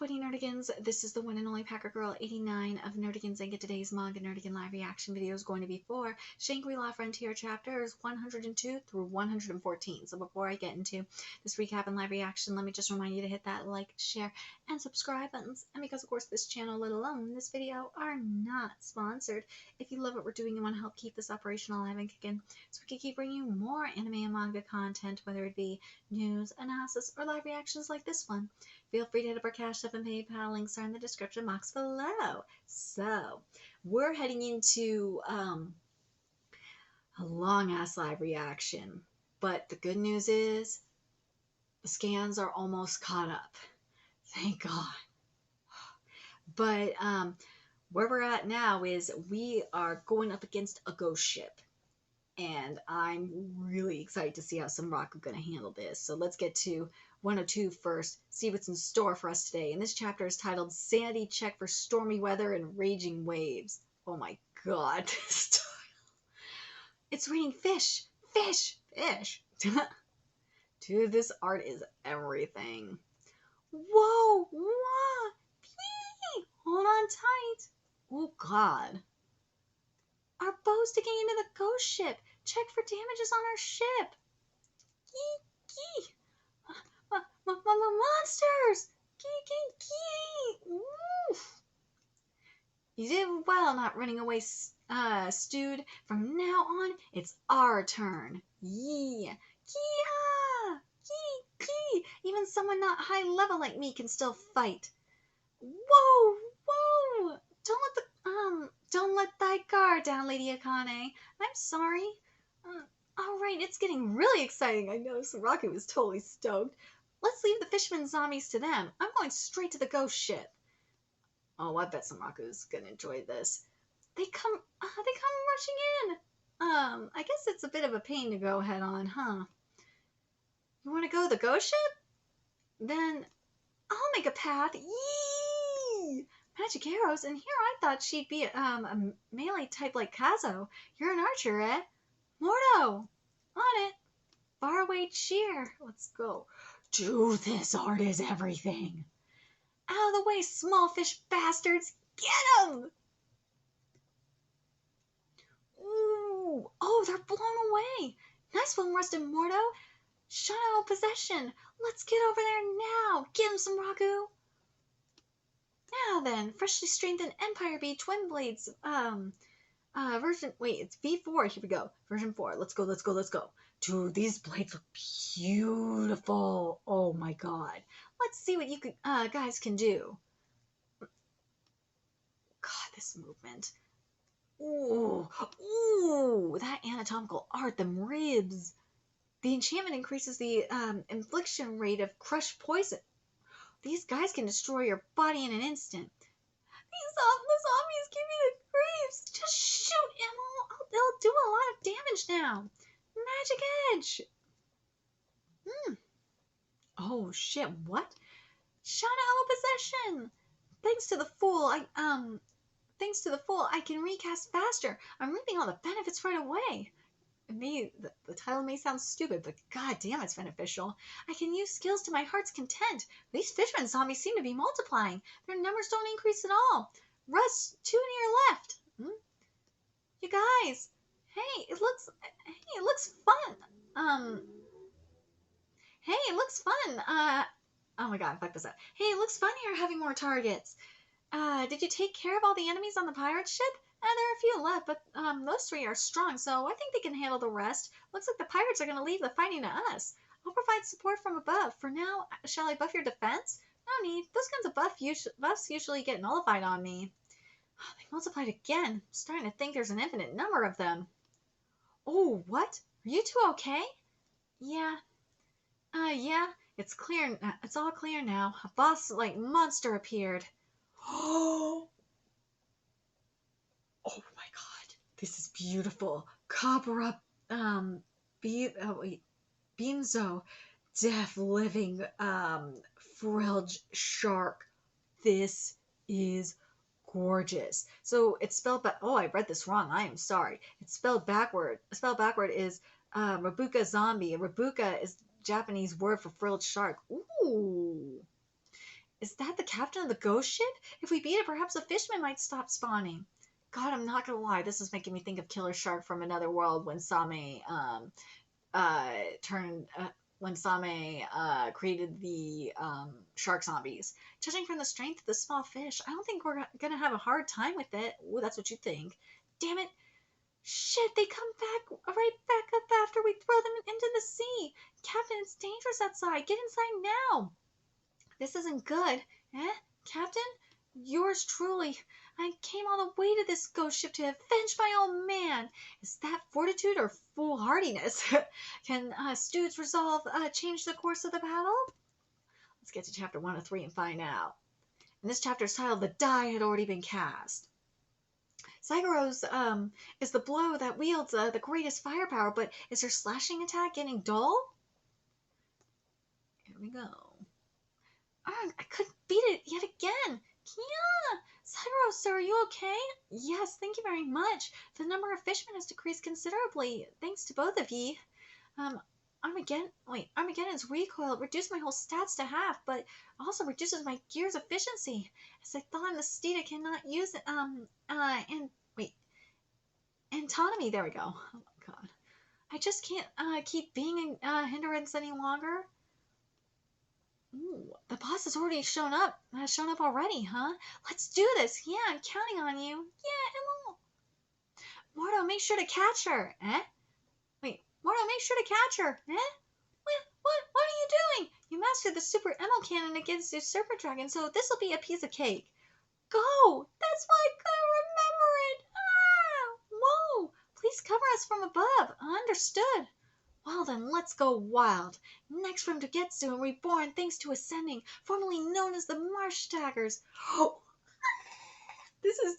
Footy Nerdigans, this is the one and only Packer Girl 89 of Nerdigans, and today's Manga Nerdigan live reaction video is going to be for Shangri-La Frontier chapters 102 through 114. So before I get into this recap and live reaction, let me just remind you to hit that like, share, and subscribe buttons. And because of course this channel, let alone this video, are not sponsored, if you love what we're doing and want to help keep this operation alive and kicking, so we can keep bringing you more anime and manga content, whether it be news, analysis, or live reactions like this one, feel free to hit up our Cash App and PayPal. Links are in the description box below. So, we're heading into a long-ass live reaction. But the good news is, the scans are almost caught up. Thank God. But where we're at now is we are going up against a ghost ship. And I'm really excited to see how Sunraku's going to handle this. So let's get to 102 first, see what's in store for us today. And this chapter is titled Sanity Check for Stormy Weather and Raging Waves. Oh my God. It's raining fish. Fish. Fish. Dude, this art is everything. Whoa. Whoa. Hold on tight. Oh God. Our bow's digging into the ghost ship. Check for damages on our ship. Gee. Monsters! Gee. Oof. You did well not running away, Stewed. From now on, it's our turn. Yeah. Gee. Even someone not high level like me can still fight. Whoa. Don't let thy guard down, Lady Akane. I'm sorry. Alright, it's getting really exciting. I know Sunraku was totally stoked. Let's leave the fisherman zombies to them. I'm going straight to the ghost ship. Oh, I bet Sunraku's gonna enjoy this. They come rushing in. I guess it's a bit of a pain to go head on, huh? You want to go to the ghost ship? Then I'll make a path. Yee! Magic arrows, and here I thought she'd be a melee type like Kazo. You're an archer, eh? Mordo! On it! Faraway cheer. Let's go. Dude, this art is everything. Out of the way, small fish bastards! Get 'em! Ooh! Oh, they're blown away! Nice one, Rusted Mordo! Shadow possession! Let's get over there now! Get him, Sunraku! Now then, freshly strengthened Empire B Twin Blades, it's V4, here we go, version 4, let's go. Dude, these blades look beautiful, oh my God. Let's see what you guys can do. God, this movement. Ooh, that anatomical art, them ribs. The enchantment increases the infliction rate of crushed poison. These guys can destroy your body in an instant. The zombies give me the creeps. Just shoot him. They'll do a lot of damage now. Magic Edge. Oh shit, what? Shadow possession. Thanks to the fool, I can recast faster. I'm reaping all the benefits right away. The title may sound stupid, but god damn, it's beneficial. I can use skills to my heart's content. These fisherman zombies seem to be multiplying. Their numbers don't increase at all. Russ, 2 to your left. You guys, hey, it looks fun. Hey, it looks fun. Oh my god, fuck this up. Hey, it looks fun here having more targets. Did you take care of all the enemies on the pirate ship? There are a few left, but those 3 are strong, so I think they can handle the rest. Looks like the pirates are going to leave the fighting to us. I'll provide support from above. For now, shall I buff your defense? No need. Those kinds of buffs usually get nullified on me. Oh, they multiplied again. I'm starting to think there's an infinite number of them. Oh, what? Are you two okay? Yeah. Yeah. It's clear. It's all clear now. A boss-like monster appeared. Oh my god, this is beautiful. Copper Beamzo, deaf living frilled shark. This is gorgeous. So it's spelled back. Oh, I read this wrong. I am sorry. It's spelled backward. Spelled backward is Rabuka zombie. Rabuka is Japanese word for frilled shark. Ooh. Is that the captain of the ghost ship? If we beat it, perhaps the fishmen might stop spawning. God, I'm not gonna lie, this is making me think of Killer Shark from Another World when Same turned when Same created the shark zombies. Judging from the strength of the small fish, I don't think we're gonna have a hard time with it. Ooh, that's what you think. Damn it! Shit, they come back right back up after we throw them into the sea. Captain, it's dangerous outside. Get inside now. This isn't good. Eh, Captain? Yours truly. I came all the way to this ghost ship to avenge my old man. Is that fortitude or foolhardiness? Can Stude's resolve change the course of the battle? Let's get to chapter 1 of 3 and find out. And this chapter is titled The Die Had Already Been Cast. Saigo's is the blow that wields the greatest firepower, but is her slashing attack getting dull? Here we go. I couldn't beat it yet again. Yeah! Saigoro, sir, are you okay? Yes, thank you very much. The number of fishmen has decreased considerably, thanks to both of ye. Armageddon's recoil reduced my whole stats to half, but also reduces my gear's efficiency. As I thought in the state, I cannot use autonomy. There we go. Oh my god. I just can't keep being a hindrance any longer. Ooh, the boss has already shown up. Already, huh? Let's do this. Yeah, I'm counting on you. Yeah, Emma. Mordo, make sure to catch her. Eh? Wait, Mordo, make sure to catch her. Eh? What are you doing? You mastered the super Emma cannon against the Super Dragon, so this will be a piece of cake. Go! That's why I couldn't remember it. Ah! Whoa! Please cover us from above. Understood. Well then, let's go wild. Next from Togetsu and reborn thanks to Ascending, formerly known as the Marsh Daggers. Oh, this is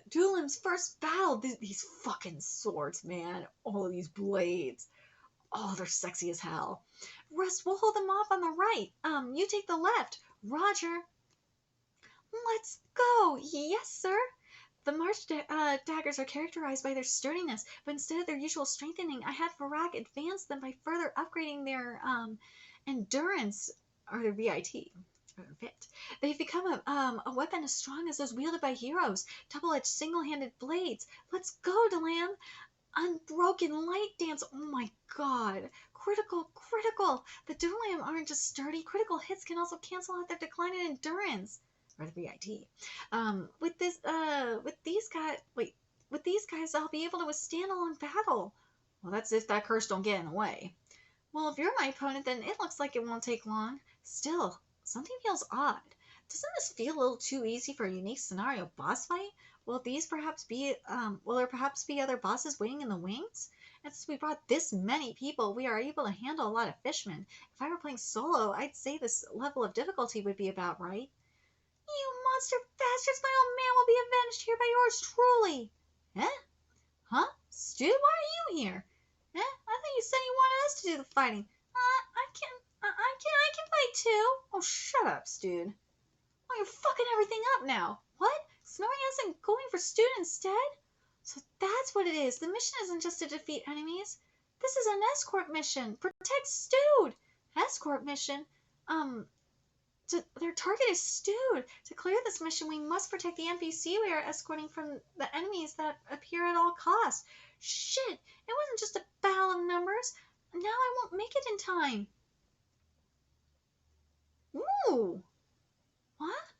Duelim's first battle. These fucking swords, man. All of these blades. Oh, they're sexy as hell. Russ, we'll hold them off on the right. You take the left. Roger. Let's go. Yes, sir. The March daggers are characterized by their sturdiness, but instead of their usual strengthening, I had Farak advance them by further upgrading their endurance, or their VIT. Vit. They've become a weapon as strong as those wielded by heroes, double-edged single-handed blades. Let's go, Delam! Unbroken light dance. Oh my god. Critical. The Delam aren't just sturdy. Critical hits can also cancel out their decline in endurance. Or the VIT. With these guys, I'll be able to withstand a long battle. Well, that's if that curse don't get in the way. Well, if you're my opponent, then it looks like it won't take long. Still, something feels odd. Doesn't this feel a little too easy for a unique scenario boss fight? Will there perhaps be other bosses waiting in the wings? And since we brought this many people, we are able to handle a lot of fishmen. If I were playing solo, I'd say this level of difficulty would be about right. You monster bastards, my old man will be avenged here by yours truly. Eh? Huh? Stu, why are you here? Eh? I thought you said you wanted us to do the fighting. I can fight too. Oh, shut up, Stu. Oh, you're fucking everything up now. What? Snorri isn't going for Stu instead? So that's what it is. The mission isn't just to defeat enemies. This is an escort mission. Protect Stu. Escort mission? Their target is Stude. To clear this mission, we must protect the NPC we are escorting from the enemies that appear at all costs. Shit, it wasn't just a battle of numbers. Now I won't make it in time. Ooh. What?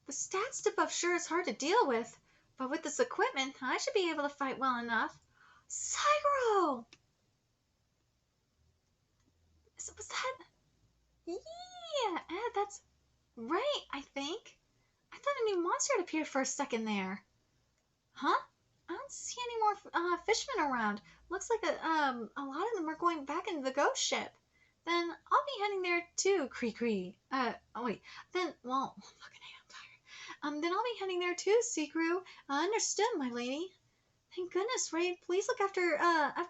The stats debuff sure is hard to deal with, but with this equipment, I should be able to fight well enough. Saigoro! Was that... Yeah, that's right, I think. I thought a new monster had appeared for a second there. Huh? I don't see any more fishmen around. Looks like a lot of them are going back into the ghost ship. Then I'll be heading there too, Cree. Fucking hey, I'm tired. Then I'll be heading there too, Seacrew. Understood, my lady. Thank goodness, Ray. Please look after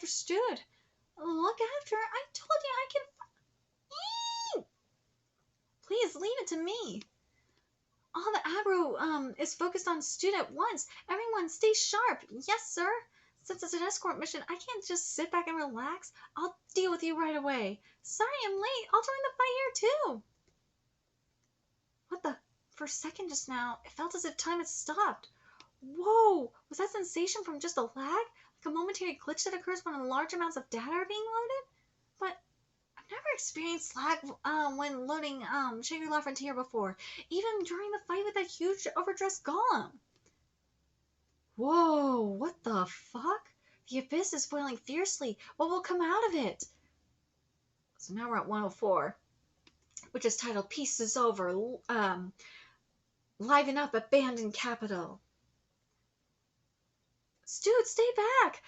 Stud. Look after? I told you I can... Please leave it to me. All the aggro is focused on Stud at once. Everyone stay sharp. Yes, sir. Since it's an escort mission, I can't just sit back and relax. I'll deal with you right away. Sorry I'm late. I'll join the fight here too. What the? For a second just now, it felt as if time had stopped. Whoa! Was that sensation from just a lag? Like a momentary glitch that occurs when large amounts of data are being loaded? But I've never experienced lag when loading Shangri-La Frontier before, even during the fight with that huge overdressed golem. Whoa, what the fuck? The abyss is boiling fiercely. What will come out of it? So now we're at 104, which is titled Peace is Over. Liven up abandoned capital. Dude, stay back!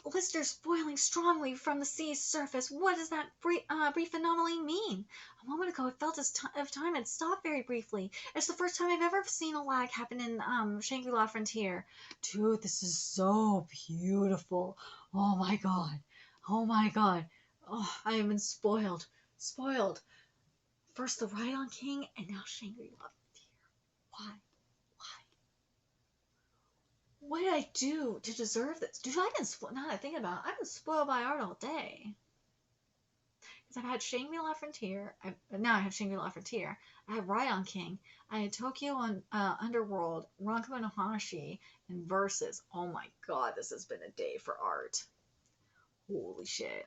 Blisters boiling strongly from the sea's surface. What does that brief anomaly mean? A moment ago, it felt as if time had stopped very briefly. It's the first time I've ever seen a lag happen in Shangri-La Frontier. Dude, this is so beautiful. Oh my god. Oh my god. Oh, I have been spoiled. Spoiled. First the Rhydon King, and now Shangri-La Frontier. Why? What did I do to deserve this? Dude, I've been spoiled. Now that I think about it, I've been spoiled by art all day. Because I've had Shangri-La Frontier. Now I have Shangri-La Frontier. I have Rhydon King. I had Tokyo Underworld, Ranko and Hanashi, and Versus. Oh my god, this has been a day for art. Holy shit.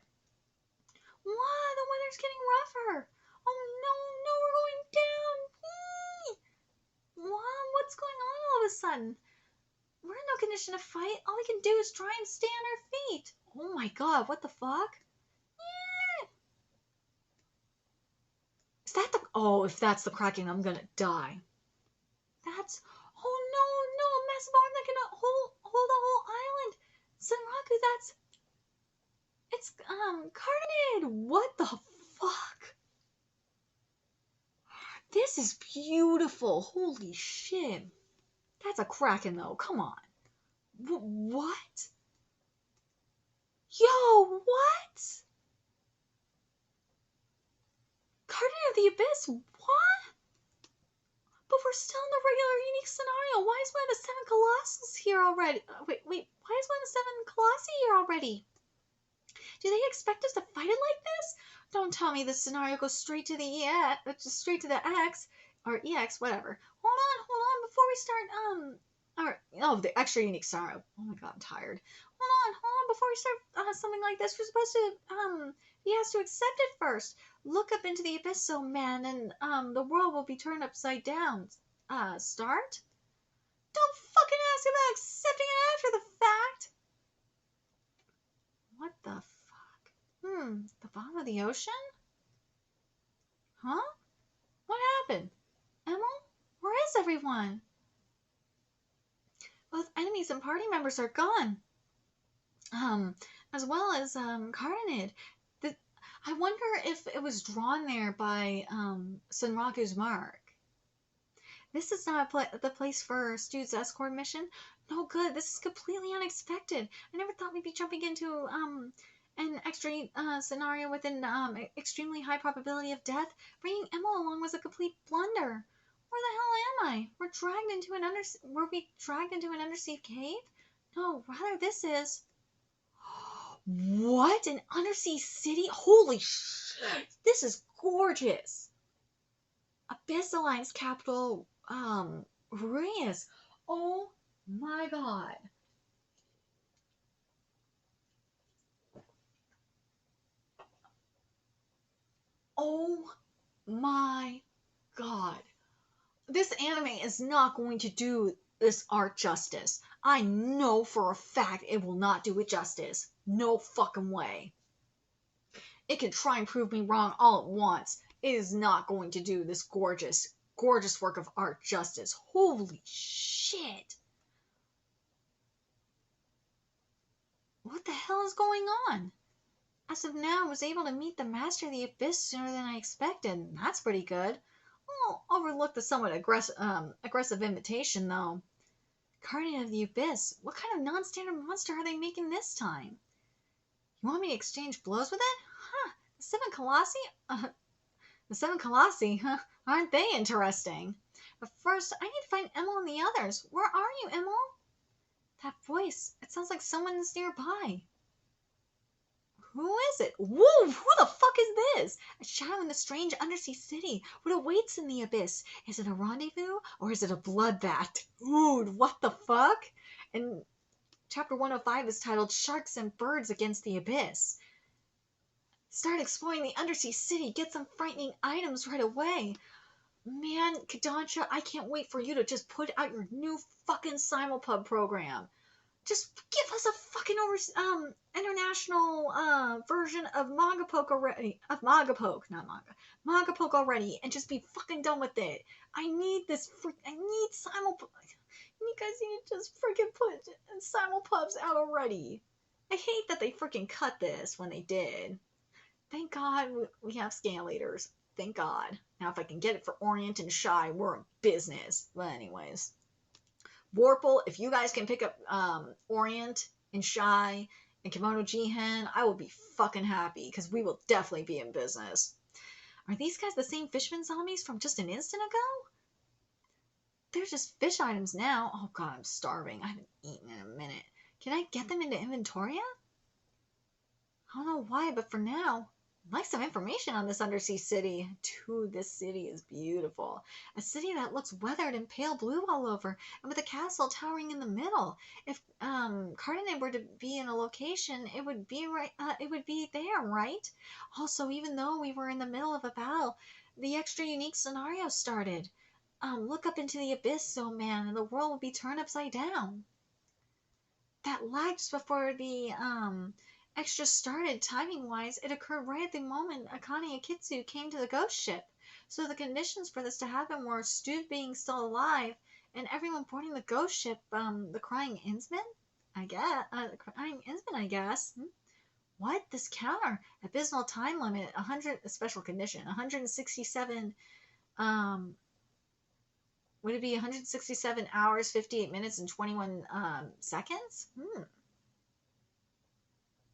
What? The weather's getting rougher. Oh no, we're going down. What's going on all of a sudden? We're in no condition to fight. All we can do is try and stay on our feet. Oh my god, what the fuck? Yeah. Is that the... Oh, if that's the Kraken, I'm gonna die. That's... Oh no, a massive arm that can hold the whole island. Senraku, that's... It's, Carnage. What the fuck? This is beautiful. Holy shit. That's a Kraken, though. Come on. What? Yo, what? Guardian of the Abyss? What? But we're still in the regular unique scenario. Why is one of the 7 Colossals here already? Wait. Why is one of the 7 Colossi here already? Do they expect us to fight it like this? Don't tell me this scenario goes straight to the X or EX, whatever. Hold on, before we start, the extra unique scenario. Oh my god, I'm tired. Hold on, before we start something like this, we're supposed to, he has to accept it first. Look up into the abyss, oh man, and, the world will be turned upside down. Start? Don't fucking ask about accepting it after the fact! What the fuck? The bottom of the ocean? Huh? What happened? Emil? Where is everyone? Both enemies and party members are gone. As well as, Carnid. I wonder if it was drawn there by, Senraku's mark. This is not the place for Stu's escort mission. No good. This is completely unexpected. I never thought we'd be jumping into, an extra scenario with an extremely high probability of death. Bringing Emma along was a complete blunder. Where the hell am I? Were we dragged into an undersea cave? No, rather this is... What? An undersea city? Holy shit! This is gorgeous! Abyss Alliance capital, Ruiz. Oh my god. Oh my god. This anime is not going to do this art justice. I know for a fact it will not do it justice. No fucking way. It can try and prove me wrong all it wants. It is not going to do this gorgeous, gorgeous work of art justice. Holy shit. What the hell is going on? As of now, I was able to meet the Master of the Abyss sooner than I expected. That's pretty good. I'll overlook the somewhat aggressive invitation, though. Guardian of the Abyss, what kind of non-standard monster are they making this time? You want me to exchange blows with it? Huh, the 7 Colossi? The 7 Colossi, huh? Aren't they interesting? But first, I need to find Emil and the others. Where are you, Emil? That voice, it sounds like someone's nearby. Who is it? Whoa, who the fuck is this? A shadow in the strange undersea city. What awaits in the abyss? Is it a rendezvous or is it a bloodbath? Dude, what the fuck? And chapter 105 is titled Sharks and Birds Against the Abyss. Start exploring the undersea city. Get some frightening items right away. Man, Kodansha, I can't wait for you to just put out your new fucking simulpub program. Just give us a fucking international version of Magapoke already. Of Magapoke, not manga. Magapoke already, and just be fucking done with it. I need this. I need simulpub. You guys need to just freaking put simulpubs out already. I hate that they freaking cut this when they did. Thank God we have scalators. Thank God. Now if I can get it for Orient and Shy, we're in business. But anyways. Vorpal, if you guys can pick up Orient and Shy and Kimono Jihen, I will be fucking happy because we will definitely be in business. Are these guys the same Fishman zombies from just an instant ago? They're just fish items now. Oh god, I'm starving. I haven't eaten in a minute. Can I get them into Inventoria? I don't know why, but for now, I'd like some information on this undersea city. Dude, this city is beautiful. A city that looks weathered and pale blue all over, and with a castle towering in the middle. If Cardinate were to be in a location, it would be right. It would be there, right? Also, even though we were in the middle of a battle, the extra unique scenario started. Look up into the abyss, oh man, and the world will be turned upside down. That lag just before the extra started, timing-wise, it occurred right at the moment Akane Akitsu came to the ghost ship. So the conditions for this to happen were Stu being still alive, and everyone boarding the ghost ship, the Crying Insman? I guess. What? This counter? Abysmal time limit, 100, a special condition, 167, would it be 167 hours, 58 minutes, and 21 seconds?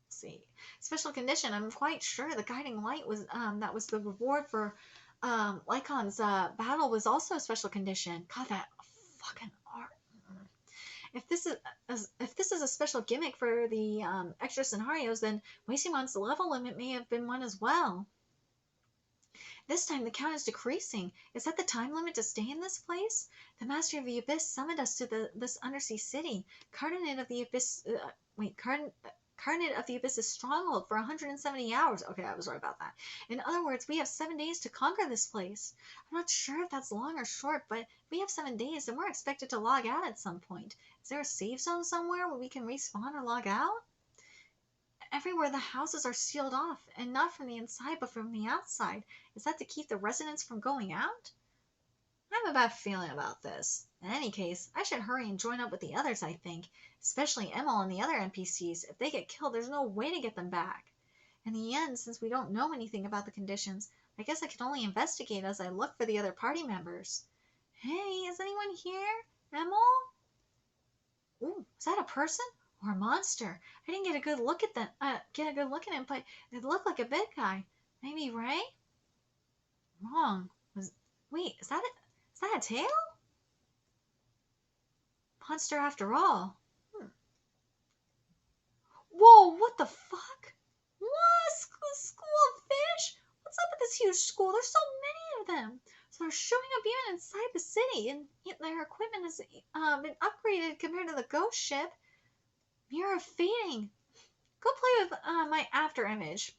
See. Special condition. I'm quite sure the guiding light was that was the reward for Lycon's battle was also a special condition. God, that fucking art. If this is a special gimmick for the extra scenarios, then Wastemon's level limit may have been one as well. This time the count is decreasing. Is that the time limit to stay in this place? The Master of the Abyss summoned us to this undersea city. Cardinate of the Abyss. Cardinate of the Abyss's stronghold for 170 hours. Okay, I was right about that. In other words, we have 7 days to conquer this place. I'm not sure if that's long or short, but we have 7 days and we're expected to log out at some point. Is there a save zone somewhere where we can respawn or log out? Everywhere the houses are sealed off, and not from the inside but from the outside. Is that to keep the residents from going out? I have a bad feeling about this. In any case, I should hurry and join up with the others, I think. Especially Emil and the other NPCs. If they get killed, there's no way to get them back. In the end, since we don't know anything about the conditions, I guess I can only investigate as I look for the other party members. Hey, is anyone here? Emil? Ooh, is that a person? Or a monster? I didn't get a good look at him, but it looked like a big guy. Maybe Ray? Wrong. Wait, is that a tail? Monster after all. Whoa, what the fuck? What? School of fish? What's up with this huge school? There's so many of them. So they're showing up even inside the city, and their equipment has been upgraded compared to the ghost ship. Mirror of Fading. Go play with my after image.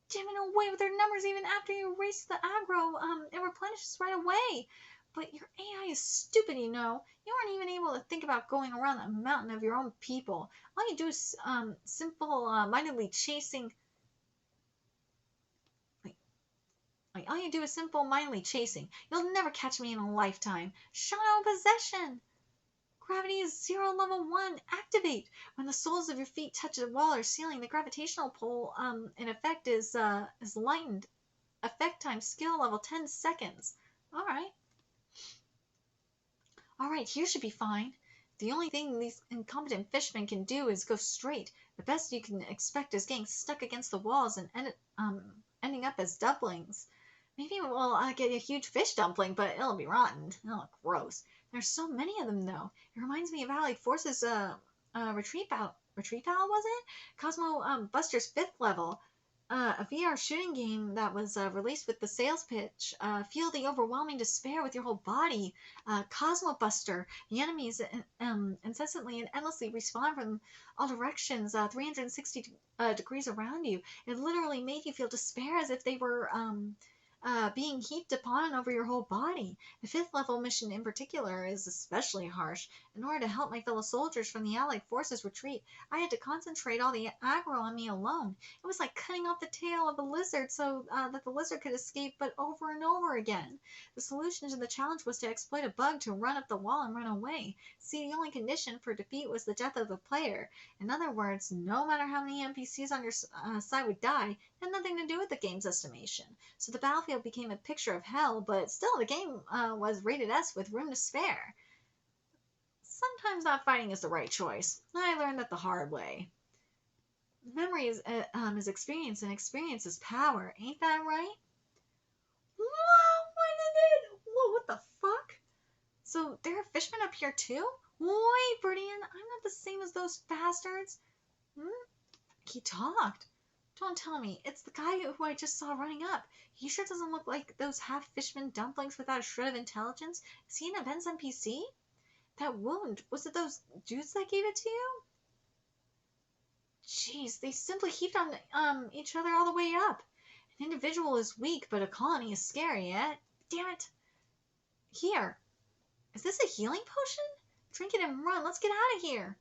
Jamming away with their numbers even after you erase the aggro. It replenishes right away. But your AI is stupid, you know. You aren't even able to think about going around that mountain of your own people. All you do is simple-mindedly chasing. All you do is simple-mindedly chasing. You'll never catch me in a lifetime. Shadow Possession. Gravity is 0 level 1. Activate. When the soles of your feet touch the wall or ceiling, the gravitational pull in effect is lightened. Effect time skill level 10 seconds. Alright, here should be fine. The only thing these incompetent fishmen can do is go straight. The best you can expect is getting stuck against the walls and ending up as dumplings. Maybe we'll get a huge fish dumpling, but it'll be rotten. It'll look gross. There's so many of them, though. It reminds me of Allied Forces Retreat Battle, was it? Cosmo Buster's 5th level. A VR shooting game that was released with the sales pitch. Feel the overwhelming despair with your whole body. Cosmo Buster. The enemies incessantly and endlessly respawn from all directions, 360 degrees around you. It literally made you feel despair as if they were being heaped upon over your whole body. The 5th level mission in particular is especially harsh. In order to help my fellow soldiers from the Allied forces retreat, I had to concentrate all the aggro on me alone. It was like cutting off the tail of the lizard so that the lizard could escape, but over and over again. The solution to the challenge was to exploit a bug to run up the wall and run away. See, the only condition for defeat was the death of the player. In other words, no matter how many NPCs on your side would die, it had nothing to do with the game's estimation. So the battlefield became a picture of hell, but still the game was rated S with room to spare. Sometimes not fighting is the right choice. I learned that the hard way. Memory is experience, and experience is power. Ain't that right? Whoa, whoa, what the fuck? So there are fishmen up here too? Wait, Bertien, I'm not the same as those bastards. He talked. Don't tell me. It's the guy who I just saw running up. He sure doesn't look like those half-fishman dumplings without a shred of intelligence. Is he an events NPC? That wound, was it those dudes that gave it to you? Jeez, they simply heaped on each other all the way up. An individual is weak, but a colony is scary, eh? Damn it. Here. Is this a healing potion? Drink it and run. Let's get out of here.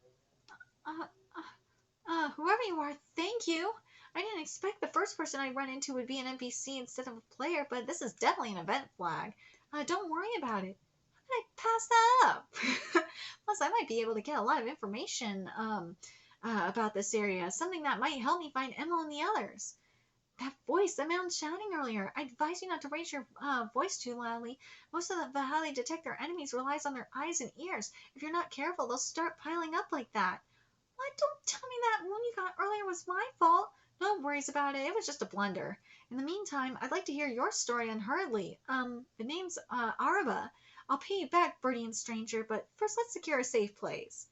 Whoever you are, thank you. I didn't expect the first person I'd run into would be an NPC instead of a player, but this is definitely an event flag. Don't worry about it. How did I pass that up? Plus, I might be able to get a lot of information about this area, something that might help me find Emma and the others. That voice, that man shouting earlier. I advise you not to raise your voice too loudly. Most of how they detect their enemies relies on their eyes and ears. If you're not careful, they'll start piling up like that. What? Don't tell me that wound you got earlier was my fault. No worries about it. It was just a blunder. In the meantime, I'd like to hear your story unhurriedly. The name's Araba. I'll pay you back, Birdie and Stranger, but first let's secure a safe place.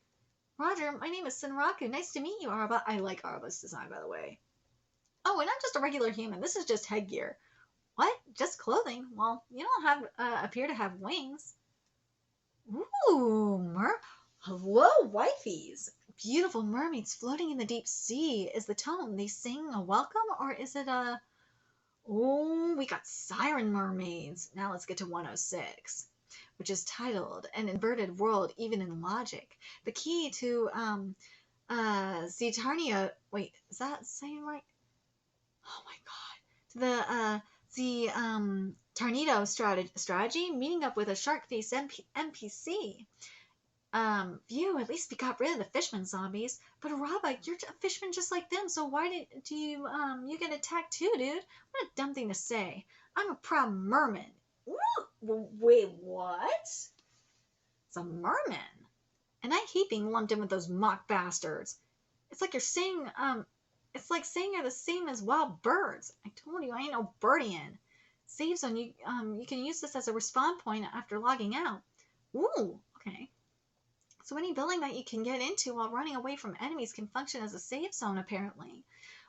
Roger, my name is Sunraku. Nice to meet you, Araba. I like Araba's design, by the way. Oh, and I'm just a regular human. This is just headgear. What? Just clothing? Well, you don't appear to have wings. Ooh, hello, wifeys. Beautiful mermaids floating in the deep sea. Is the tone they sing a welcome, or is it a... Oh, we got siren mermaids. Now let's get to 106, which is titled An Inverted World Even in Logic. The key to Zetarnia... Wait, is that saying right? Oh my god. The Tarnito strategy, meeting up with a shark-faced NPC. Phew, at least we got rid of the fishman zombies. But Araba, you're a fishman just like them, so why do you get attacked too, dude? What a dumb thing to say. I'm a proud merman. Ooh, wait, what? It's a merman. And I hate being lumped in with those mock bastards. It's like you're saying, it's like saying you're the same as wild birds. I told you I ain't no birdian. Save zone, you can use this as a respawn point after logging out. Ooh, okay. So any building that you can get into while running away from enemies can function as a safe zone, apparently.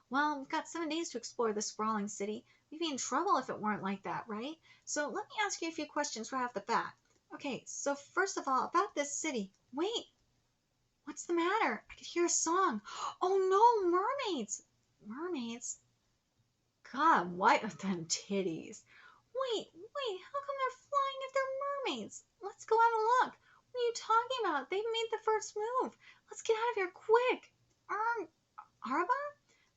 Well, we've got 7 days to explore this sprawling city. We'd be in trouble if it weren't like that, right? So let me ask you a few questions right off the bat. Okay, so first of all, about this city. Wait, what's the matter? I could hear a song. Oh no, mermaids! Mermaids? God, what are them titties? Wait, how come they're flying if they're mermaids? Let's go have a look. What are you talking about? They've made the first move. Let's get out of here quick. Araba?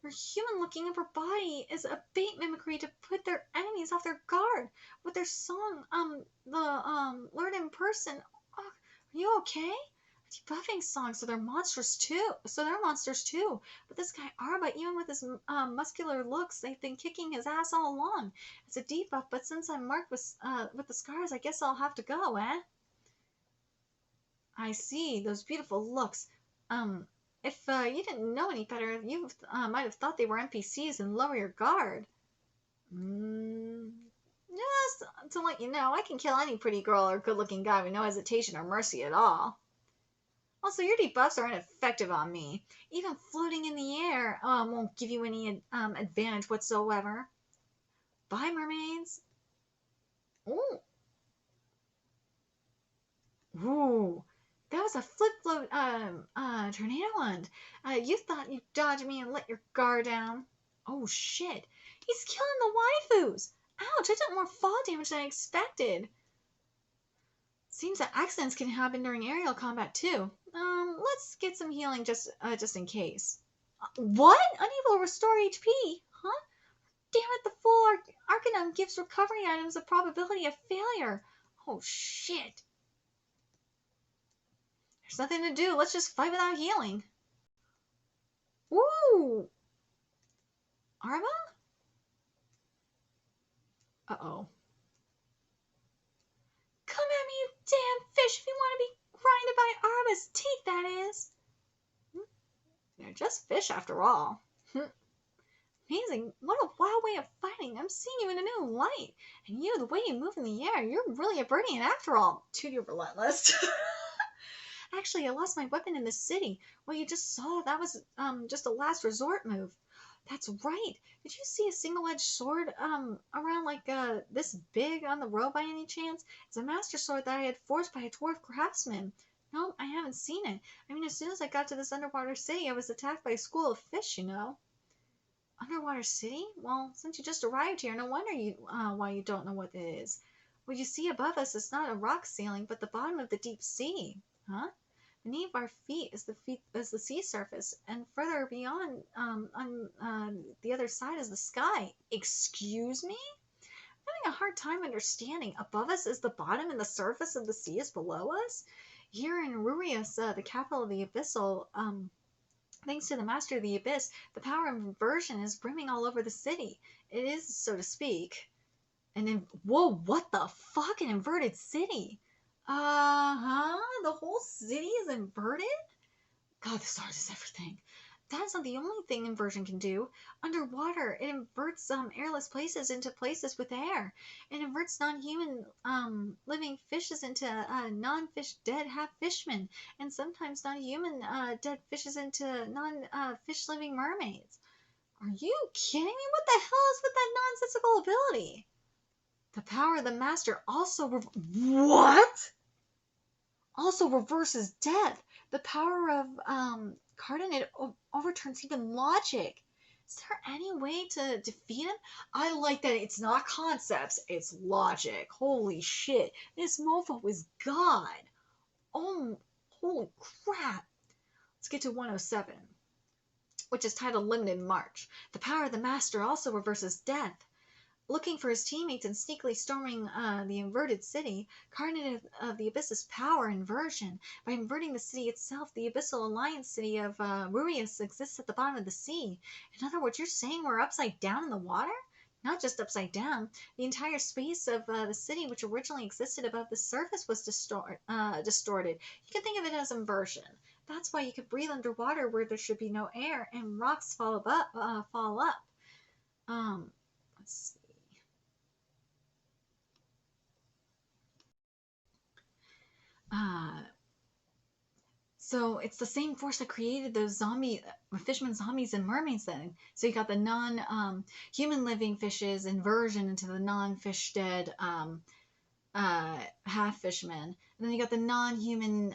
Her human-looking upper body is a bait mimicry to put their enemies off their guard. With their song, lured in person. Oh, are you okay? Debuffing songs, so they're monsters too. But this guy Arba, even with his muscular looks, they've been kicking his ass all along. It's a debuff, but since I'm marked with the scars, I guess I'll have to go, eh? I see, those beautiful looks. If you didn't know any better, you might have thought they were NPCs and lower your guard. Yes, to let you know, I can kill any pretty girl or good-looking guy with no hesitation or mercy at all. Also, your debuffs are ineffective on me. Even floating in the air won't give you any advantage whatsoever. Bye, mermaids. Ooh. Ooh. That was a flip float tornado wand. You thought you'd dodge me and let your guard down. Oh shit. He's killing the waifus. Ouch, I took more fall damage than I expected. Seems that accidents can happen during aerial combat too. Let's get some healing just in case. What? Unable to restore HP? Huh? Damn it, the full Arcanum gives recovery items a probability of failure. Oh shit. There's nothing to do. Let's just fight without healing. Ooh. Arma? Uh-oh. Come at me, you damn fish, if you want to be grinded by Arma's teeth, that is. They're just fish after all. Amazing. What a wild way of fighting. I'm seeing you in a new light. And you, the way you move in the air, you're really a Birdian after all. Dude, you're relentless. Actually, I lost my weapon in the city. What you just saw, that was just a last resort move. That's right. Did you see a single-edged sword around like this big on the road by any chance? It's a master sword that I had forged by a dwarf craftsman. No, I haven't seen it. I mean, as soon as I got to this underwater city, I was attacked by a school of fish, you know. Underwater city? Well, since you just arrived here, no wonder why you don't know what it is. What you see above us is not a rock ceiling, but the bottom of the deep sea. Huh? Beneath our feet is the sea surface, and further beyond, on the other side is the sky. Excuse me? I'm having a hard time understanding. Above us is the bottom, and the surface of the sea is below us. Here in Rurius, the capital of the Abyssal, thanks to the Master of the Abyss, the power of inversion is brimming all over the city. It is, so to speak. Whoa, what the fuck? An inverted city? The whole city is inverted? God, the stars is everything. That's not the only thing inversion can do. Underwater, it inverts airless places into places with air. It inverts non-human living fishes into non-fish dead half-fishmen, and sometimes non-human dead fishes into non-fish living mermaids. Are you kidding me? What the hell is with that nonsensical ability? The power of the master also what? Also reverses death. The power of Cardinate overturns even logic. Is there any way to defeat him? I like that it's not concepts, it's logic. Holy shit. This mofo is God. Oh, holy crap. Let's get to 107, which is titled Limited March. The power of the master also reverses death. Looking for his teammates and sneakily storming the inverted city, Cardinate of the Abyss's power inversion. By inverting the city itself, the Abyssal Alliance city of Rurius exists at the bottom of the sea. In other words, you're saying we're upside down in the water? Not just upside down. The entire space of the city, which originally existed above the surface, was distorted. You can think of it as inversion. That's why you could breathe underwater where there should be no air, and rocks fall up. Let's see. So it's the same force that created those fishermen zombies and mermaids then. So you got the non-human living fishes inversion into the non-fish dead half fishmen. And then you got the non-human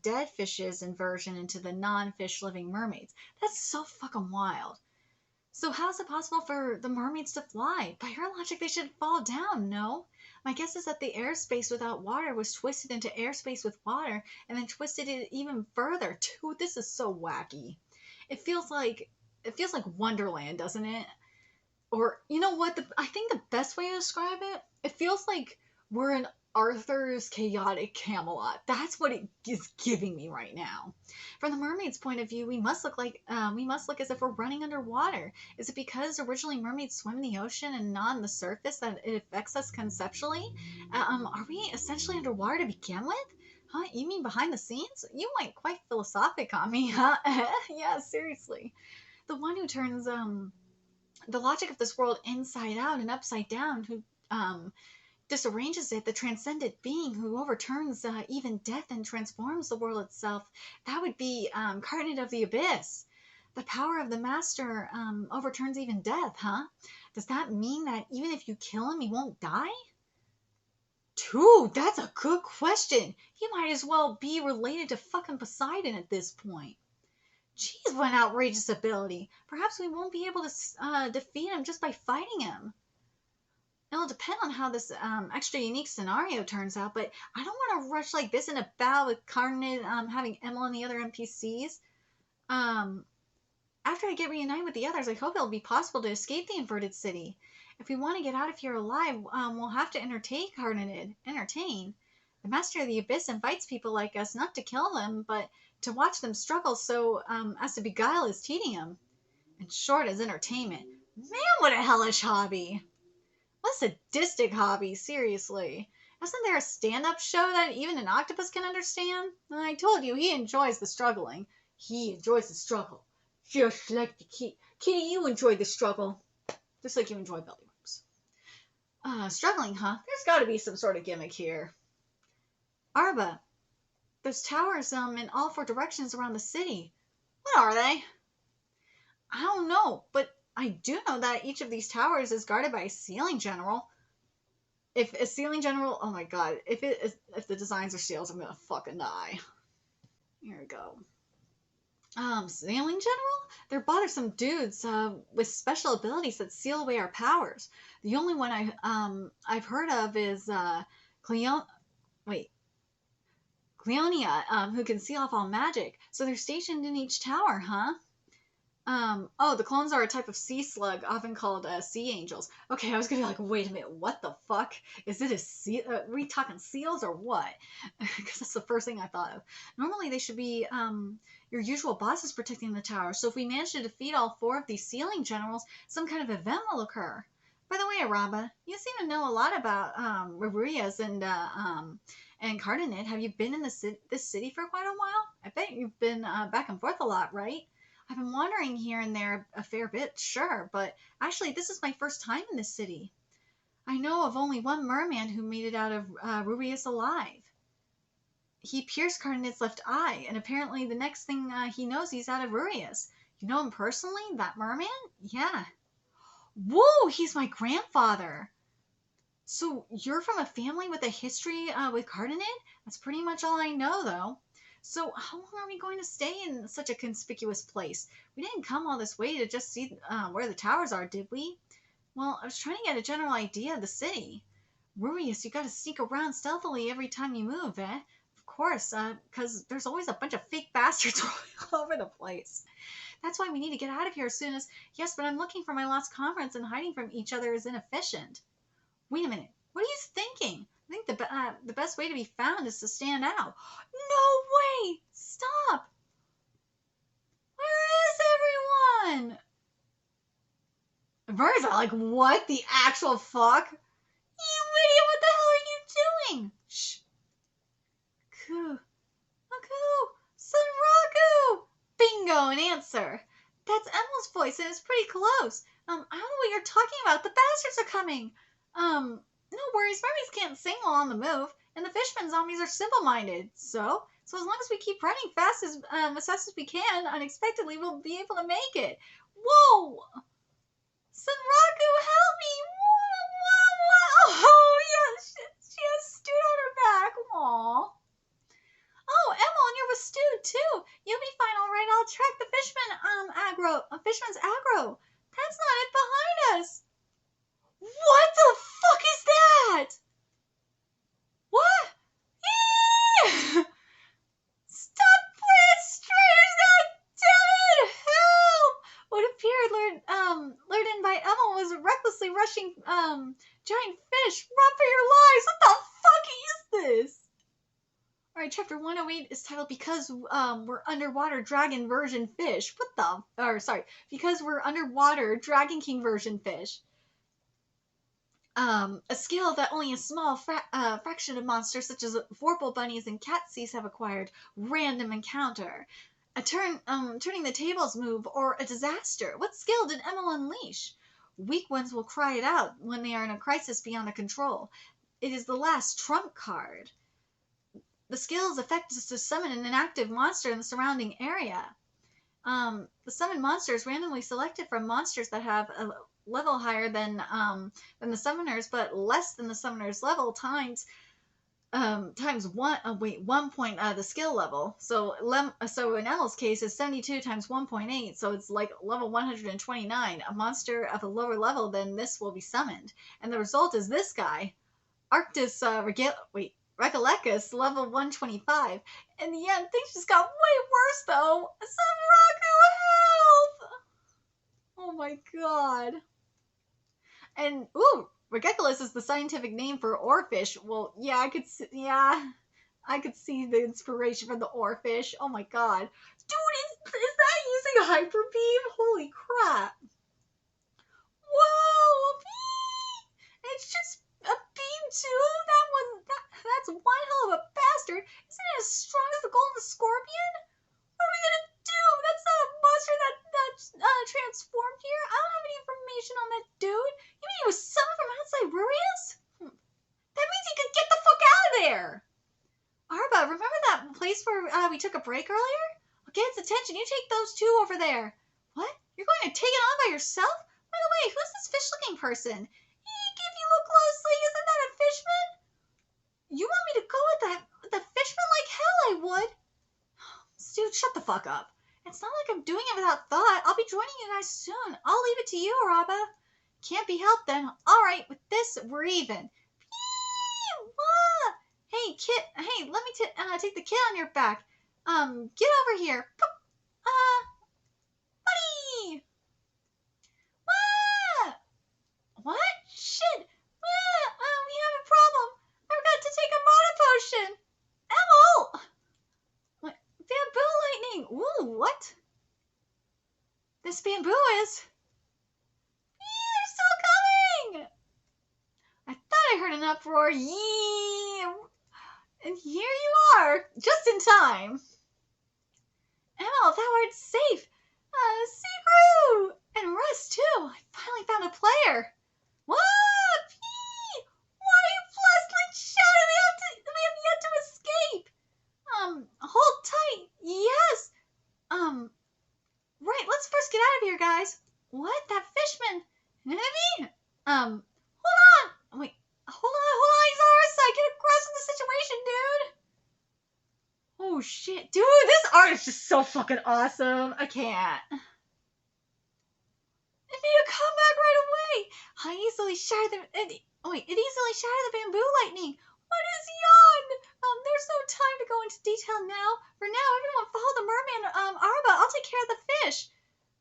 dead fishes inversion into the non-fish living mermaids. That's so fucking wild. So how is it possible for the mermaids to fly? By her logic, they should fall down, no? My guess is that the airspace without water was twisted into airspace with water, and then twisted it even further. Dude, this is so wacky. It feels like Wonderland, doesn't it? Or you know what? I think the best way to describe it, it feels like we're in Arthur's chaotic Camelot. That's what it is giving me right now. From the mermaid's point of view, we must look as if we're running underwater. Is it because originally mermaids swim in the ocean and not on the surface that it affects us conceptually? Are we essentially underwater to begin with? Huh? You mean behind the scenes? You went quite philosophic on me, huh? Yeah, seriously. The one who turns the logic of this world inside out and upside down, who disarranges it, the transcendent being who overturns even death and transforms the world itself, that would be Carnate of the Abyss. The power of the Master overturns even death, huh? Does that mean that even if you kill him, he won't die? Dude, that's a good question. He might as well be related to fucking Poseidon at this point. Jeez, what an outrageous ability. Perhaps we won't be able to defeat him just by fighting him. It'll depend on how this extra unique scenario turns out, but I don't want to rush like this in a battle with Carnage having Emil and the other NPCs. After I get reunited with the others, I hope it'll be possible to escape the inverted city. If we want to get out of here alive, we'll have to entertain Carnage. Entertain? The Master of the Abyss invites people like us not to kill them, but to watch them struggle so as to beguile his tedium. In short, as entertainment. Man, what a hellish hobby! What a sadistic hobby, seriously. Isn't there a stand-up show that even an octopus can understand? I told you, he enjoys the struggling. He enjoys the struggle. Just like the kitty. Kitty, you enjoy the struggle. Just like you enjoy belly rubs. Struggling, huh? There's got to be some sort of gimmick here. Arba, there's towers in all 4 directions around the city. What are they? I don't know, but I do know that each of these towers is guarded by a ceiling general. If a ceiling general, oh my god, if the designs are seals, I'm gonna fucking die. Here we go. Ceiling general? They're bothersome dudes with special abilities that seal away our powers. The only one I've heard of is Cleonia, who can seal off all magic. So they're stationed in each tower, huh? The clones are a type of sea slug, often called sea angels. Okay, I was gonna be like, wait a minute, what the fuck? Is it a sea? Are we talking seals or what? Because that's the first thing I thought of. Normally, they should be your usual bosses protecting the tower. So if we manage to defeat all 4 of these ceiling generals, some kind of event will occur. By the way, Araba, you seem to know a lot about Rurias and Cardinate. Have you been in this city for quite a while? I bet you've been back and forth a lot, right? I've been wandering here and there a fair bit, sure, but actually this is my first time in this city. I know of only one merman who made it out of Rubius alive. He pierced Cardinate's left eye, and apparently the next thing he knows, he's out of Rubius. You know him personally, that merman? Yeah. Whoa, he's my grandfather. So you're from a family with a history with Cardinate? That's pretty much all I know, though. So how long are we going to stay in such a conspicuous place? We didn't come all this way to just see where the towers are, did we? Well, I was trying to get a general idea of the city. Rubius, you gotta sneak around stealthily every time you move, eh? Of course, because there's always a bunch of fake bastards all over the place. That's why we need to get out of here as soon as... Yes, but I'm looking for my lost comrades, and hiding from each other is inefficient. Wait a minute. What are you thinking? I think the best way to be found is to stand out. No way! Stop! Where is everyone? Birds are like, what the actual fuck? You idiot, what the hell are you doing? Shh. Aku! Sunraku! Bingo, an answer. That's Emil's voice, and it's pretty close. I don't know what you're talking about. The bastards are coming. No worries, mermaids can't sing while on the move, and the fishman zombies are simple-minded. So as long as we keep running fast as fast as we can, unexpectedly we'll be able to make it. Whoa! Sunraku, help me! Whoa! Oh, yeah, she has Stu on her back. Aww. Oh, Emma, and you're with Stu, too. You'll be fine, all right. I'll track the fishman's aggro. That's not it behind us. What the fuck is that? What? Stop playing strangers, goddammit! Help! What appeared lured in by Emma was recklessly rushing giant fish. Run for your lives! What the fuck is this? Alright, chapter 108 is titled Because We're Underwater Dragon Version Fish. Because We're Underwater Dragon King Version Fish. A skill that only a small fraction of monsters such as vorpal bunnies and catseas have acquired. Random encounter. Turning the tables move, or a disaster. What skill did Emil unleash? Weak ones will cry it out when they are in a crisis beyond their control. it is the last trump card. The skill's effect is to summon an inactive monster in the surrounding area. The summoned monster is randomly selected from monsters that have a level higher than the summoners, but less than the summoner's level times one. 1 point the skill level. So in Emil's case, it's 72 times 1.8. So it's like level 129. A monster of a lower level than this will be summoned, and the result is this guy, Arctis Recollecus, level 125. In the end, things just got way worse though. Sanraku, help! Oh my god. And Regeculus is the scientific name for oarfish. Well, yeah, I could see the inspiration from the oarfish. Oh my god. Dude, is that using hyper beam? Holy crap. Whoa! It's just a beam too? That's one hell of a bastard. Isn't it as strong as the golden scorpion? What are we gonna do? That's not a monster that transformed here. I don't have any information on that dude. You mean he was summoned from outside Rurius? That means he could get the fuck out of there. Arba, remember that place where we took a break earlier? I'll get its attention. You take those two over there. What? You're going to take it on by yourself? By the way, who's this fish-looking person? If you look closely, isn't that a fishman? You want me to go with the fishman? Like hell I would. Dude, shut the fuck up. It's not like I'm doing it without thought. I'll be joining you guys soon. I'll leave it to you, Araba. Can't be helped then. All right, with this, we're even. Hey, kid. Hey, let me take the kid on your back. Get over here. Buddy. What? Shit. We have a problem. I forgot to take a mana potion. Emil! What? Bamboo lightning. Ooh, what? This bamboo is... they're still coming! I thought I heard an uproar. Yee! And here you are, just in time. Emil, thou art safe. Secrew! And Russ, too. I finally found a player. What? Why are you flashlight shouting? We have yet to escape. Hold tight. Yes. Right, let's first get out of here, guys. What? That fishman? An enemy? Hold on. Wait, hold on. He's on our side. Get across with the situation, dude. Oh, shit. Dude, this art is just so fucking awesome. I can't. I need to come back right away. I easily shattered it easily shattered the bamboo lightning. What is yon? There's no time to go into detail now. For now, everyone follow the merman, Arba. I'll take care of the fish.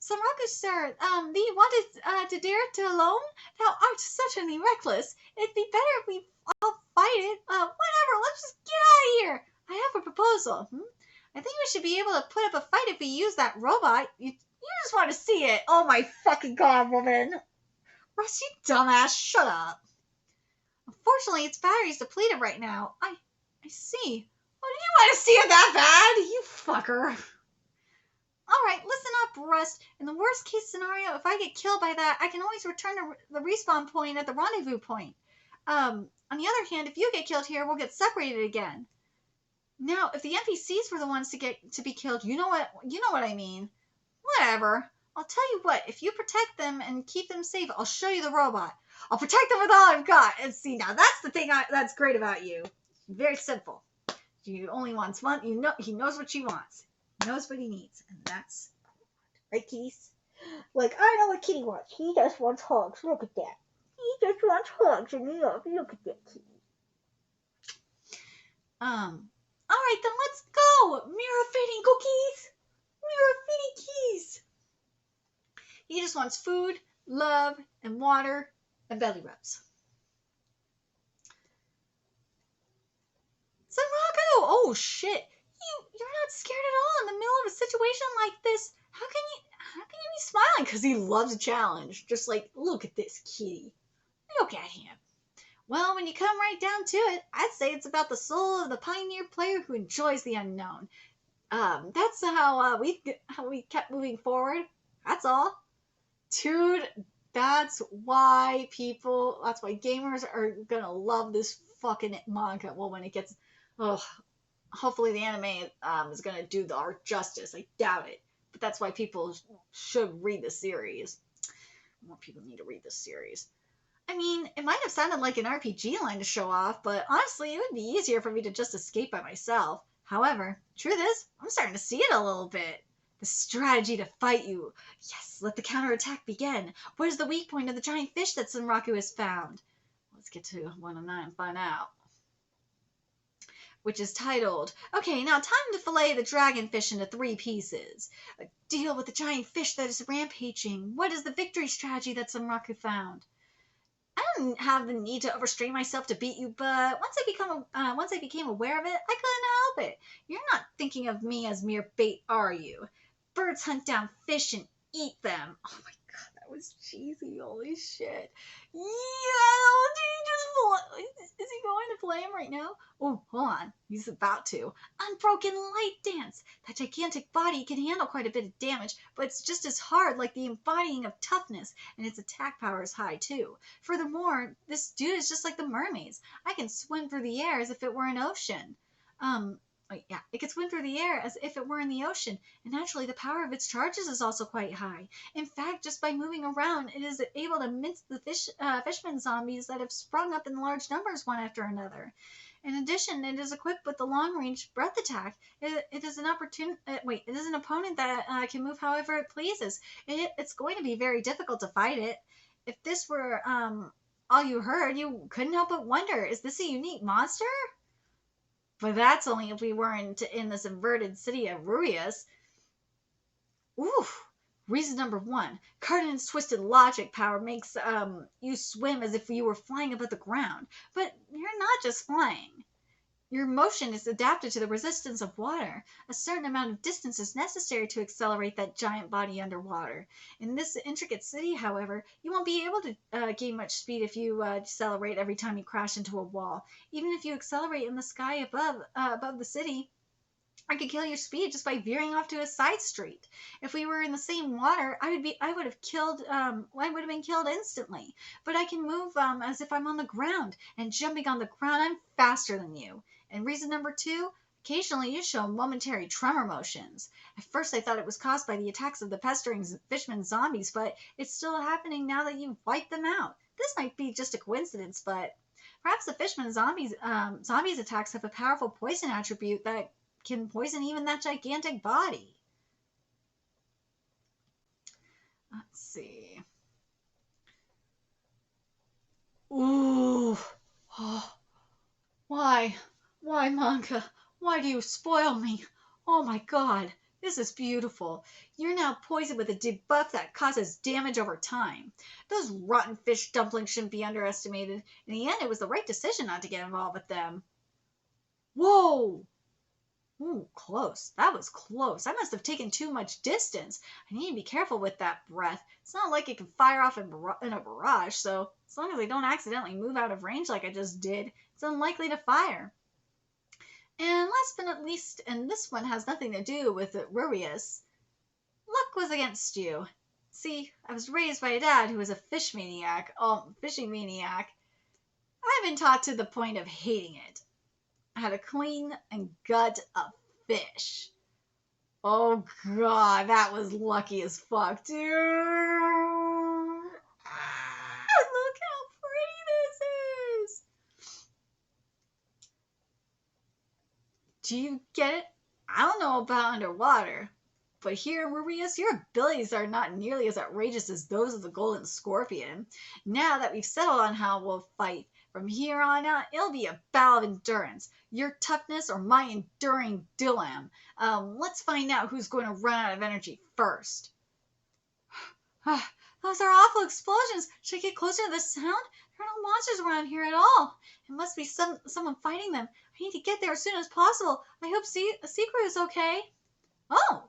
Sanraku, sir, thee wanted to dare to alone? Thou art certainly reckless. It'd be better if we all fight it. Whatever, let's just get out of here. I have a proposal. I think we should be able to put up a fight if we use that robot. You just want to see it. Oh my fucking god, woman. Russ, you dumbass, shut up. Unfortunately, its battery's depleted right now. I see. Oh, did you want to see it that bad? You fucker. Alright, listen up, Rust. In the worst case scenario, if I get killed by that, I can always return to the respawn point at the rendezvous point. On the other hand, if you get killed here, we'll get separated again. Now, if the NPCs were the ones to be killed, you know what I mean. Whatever. I'll tell you what, if you protect them and keep them safe, I'll show you the robot. I'll protect them with all I've got. And see, now that's the thing that's great about you. Very simple. You only wants one. You know, he knows what she wants. He knows what he needs. And that's right, kitties? Like, I know what Kitty wants. He just wants hugs. Look at that. He just wants hugs and love. Look at that, Kitty. Alright, then let's go. Mirror fitting cookies. Mirror fitting keys. He just wants food, love, and water, and belly rubs. Sanraku! Oh shit! You're not scared at all in the middle of a situation like this. How can you be smiling? Because he loves a challenge. Just like, look at this kitty. Look at him. Well, when you come right down to it, I'd say it's about the soul of the pioneer player who enjoys the unknown. That's how we kept moving forward. That's all. Dude, That's why gamers are gonna love this fucking manga. Well, when it gets, oh, hopefully the anime is gonna do the art justice. I doubt it, but that's why people should read the series. More people need to read this series. I mean, it might have sounded like an RPG line to show off, but honestly, it would be easier for me to just escape by myself. However, truth is, I'm starting to see it a little bit. The strategy to fight you. Yes, let the counterattack begin. What is the weak point of the giant fish that Sunraku has found? Let's get to 109 and find out. Which is titled, okay, now time to fillet the dragonfish into 3 pieces. Deal with the giant fish that is rampaging. What is the victory strategy that Sunraku found? I don't have the need to overstrain myself to beat you, but once I became aware of it, I couldn't help it. You're not thinking of me as mere bait, are you? Birds hunt down fish and eat them. Oh my god, that was cheesy. Holy shit. Yeah, is he going to play him right now? Oh, hold on. He's about to. Unbroken light dance. That gigantic body can handle quite a bit of damage, but it's just as hard, like the embodying of toughness, and its attack power is high too. Furthermore, this dude is just like the mermaids. I can swim through the air as if it were an ocean. It can swim through the air as if it were in the ocean, and naturally the power of its charges is also quite high. In fact, just by moving around, it is able to mince the fishman zombies that have sprung up in large numbers one after another. In addition, it is equipped with the long-range breath attack. It is an opponent that can move however it pleases. It's going to be very difficult to fight it. If this were all you heard, you couldn't help but wonder, is this a unique monster? But that's only if we weren't in this inverted city of Ruias. Oof. Reason number 1. Cardin's twisted logic power makes you swim as if you were flying above the ground. But you're not just flying. Your motion is adapted to the resistance of water. A certain amount of distance is necessary to accelerate that giant body underwater. In this intricate city, however, you won't be able to gain much speed if you decelerate every time you crash into a wall. Even if you accelerate in the sky above the city, I could kill your speed just by veering off to a side street. If we were in the same water, I would have been killed instantly. But I can move as if I'm on the ground, and jumping on the ground, I'm faster than you. And reason number 2, occasionally you show momentary tremor motions. At first I thought it was caused by the attacks of the pestering fishman zombies, but it's still happening now that you've wiped them out. This might be just a coincidence, but perhaps the fishman zombies attacks have a powerful poison attribute that can poison even that gigantic body. Let's see. Ooh. Oh. Why? Why, Manga? Why do you spoil me? Oh my god, this is beautiful. You're now poisoned with a debuff that causes damage over time. Those rotten fish dumplings shouldn't be underestimated. In the end, it was the right decision not to get involved with them. Whoa! Ooh, close. That was close. I must have taken too much distance. I need to be careful with that breath. It's not like it can fire off in a barrage, so as long as I don't accidentally move out of range like I just did, it's unlikely to fire. And last but not least, and this one has nothing to do with Ruius, luck was against you. See, I was raised by a dad who was a fishing maniac. I've been taught to the point of hating it. I had to clean and gut a fish. Oh god, that was lucky as fuck, dude. Look how pretty this is. Do you get it? I don't know about underwater, but here in Ruias, your abilities are not nearly as outrageous as those of the Golden Scorpion. Now that we've settled on how we'll fight, from here on out, it'll be a battle of endurance. Your toughness or my enduring dilemma. Let's find out who's going to run out of energy first. Those are awful explosions. Should I get closer to the sound? There are no monsters around here at all. It must be someone fighting them. I need to get there as soon as possible. I hope Secret is okay. Oh!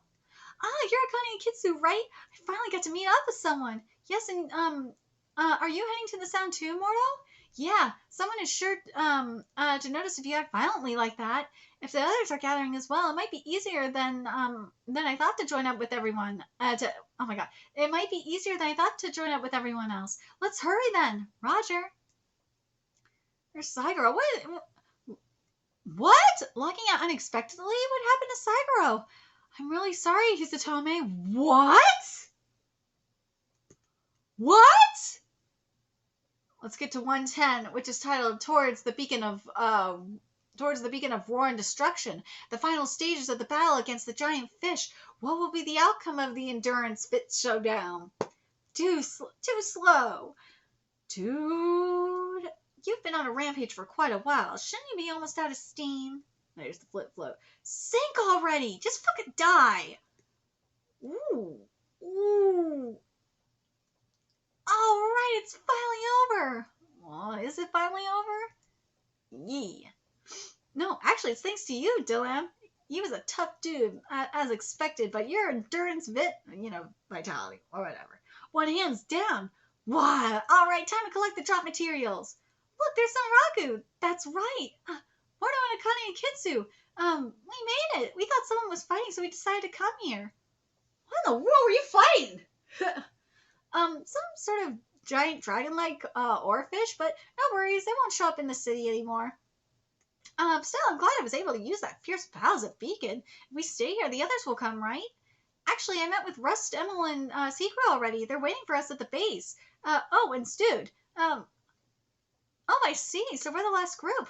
You're Akane Kitsu, right? I finally got to meet up with someone. Yes, and, are you heading to the sound too, Morto? Yeah, someone is sure to notice if you act violently like that. If the others are gathering as well, it might be easier than I thought to join up with everyone. Oh my god, it might be easier than I thought to join up with everyone else. Let's hurry then, Roger. There's Saigoro. What? Logging out unexpectedly? What happened to Saigoro? I'm really sorry, Hisatome. What? What? Let's get to 110, which is titled Towards the Beacon of War and Destruction, the final stages of the battle against the giant fish. What will be the outcome of the Endurance Bit Showdown? Too slow. Dude, you've been on a rampage for quite a while. Shouldn't you be almost out of steam? There's the flip float. Sink already! Just fucking die! Ooh. Ooh. All right, it's finally over. Well, is it finally over? Yeah. No, actually, it's thanks to you, Dylan. He was a tough dude, as expected, but your endurance vitality, or whatever. One hands down. Wow. All right, time to collect the drop materials. Look, there's Sunraku. That's right. Mordo and Akane and Kitsu. We made it. We thought someone was fighting, so we decided to come here. What in the world were you fighting? Some sort of giant dragon-like oarfish, but no worries, they won't show up in the city anymore. Still, I'm glad I was able to use that fierce bow as a beacon. If we stay here, the others will come, right? Actually, I met with Rust, Emil, and Secret already. They're waiting for us at the base. And Stude. Oh, I see. So we're the last group.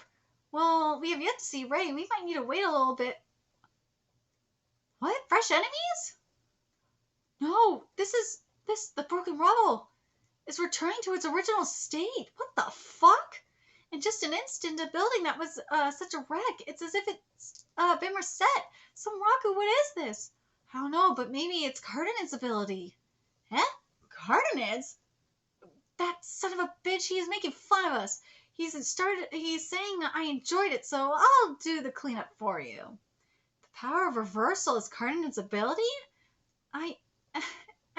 Well, we have yet to see Ray. We might need to wait a little bit. What? Fresh enemies? No, the broken rubble is returning to its original state. What the fuck? In just an instant, a building that was such a wreck. It's as if it's been reset. Sunraku, what is this? I don't know, but maybe it's Cardinid's ability. Eh? Cardinid's? That son of a bitch, he is making fun of us. He's saying I enjoyed it, so I'll do the cleanup for you. The power of reversal is Cardinid's ability?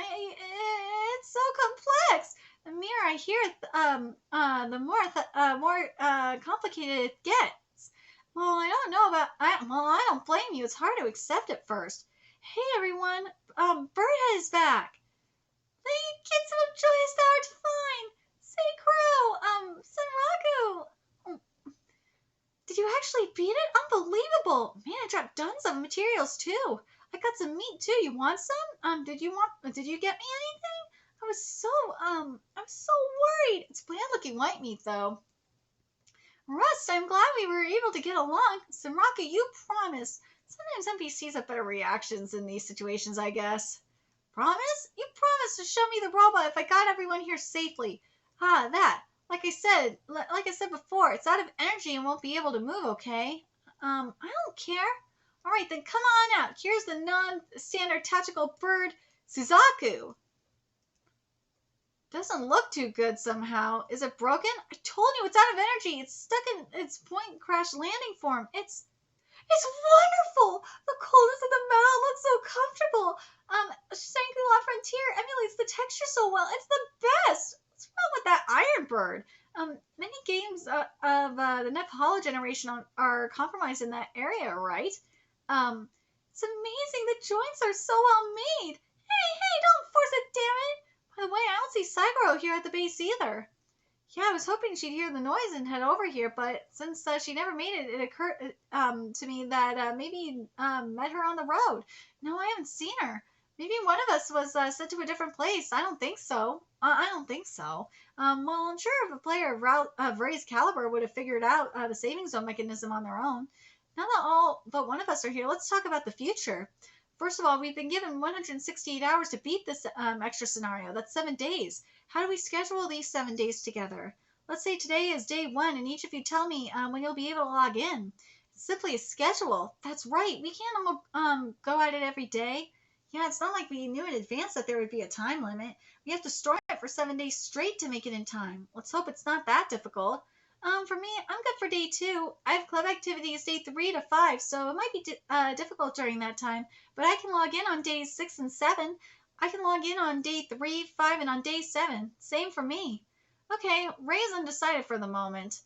It's so complex. The more I hear it, the more complicated it gets. Well, I don't blame you. It's hard to accept at first. Hey, everyone. Birdhead is back. The kids so joyous thou art fine. Say, Crow. Sunraku. Did you actually beat it? Unbelievable. Man, I dropped tons of materials, too. I got some meat, too. You want some? Did you get me anything? I was so worried. It's bland looking white meat, though. Rust, I'm glad we were able to get along. Sunraku, you promised. Sometimes NPCs have better reactions in these situations, I guess. Promise? You promised to show me the robot if I got everyone here safely. That. Like I said before, it's out of energy and won't be able to move, okay? I don't care. All right, then come on out. Here's the non-standard tactical bird, Suzaku. Doesn't look too good somehow. Is it broken? I told you it's out of energy. It's stuck in its point crash landing form. It's wonderful. The coldness of the metal looks so comfortable. Shangri-La Frontier emulates the texture so well. It's the best. What's wrong with that Iron Bird? Many games of the Nepal generation are compromised in that area, right? It's amazing. The joints are so well made. Hey, don't force it, damn it. By the way, I don't see Saigoro here at the base either. Yeah, I was hoping she'd hear the noise and head over here, but since she never made it, it occurred to me that maybe met her on the road. No, I haven't seen her. Maybe one of us was sent to a different place. I don't think so. Well, I'm sure if a player of Ray's caliber would have figured out the saving zone mechanism on their own. Now that all but one of us are here, let's talk about the future. First of all, we've been given 168 hours to beat this extra scenario. That's 7 days. How do we schedule these 7 days together? Let's say today is day 1, and each of you tell me when you'll be able to log in. It's simply a schedule. That's right. We can't all go at it every day. Yeah, it's not like we knew in advance that there would be a time limit. We have to store it for 7 days straight to make it in time. Let's hope it's not that difficult. For me, I'm good for day 2. I have club activities day 3 to 5, so it might be difficult during that time. But I can log in on days 6 and 7. I can log in on day 3, 5, and on day 7. Same for me. Okay, Ray's undecided for the moment.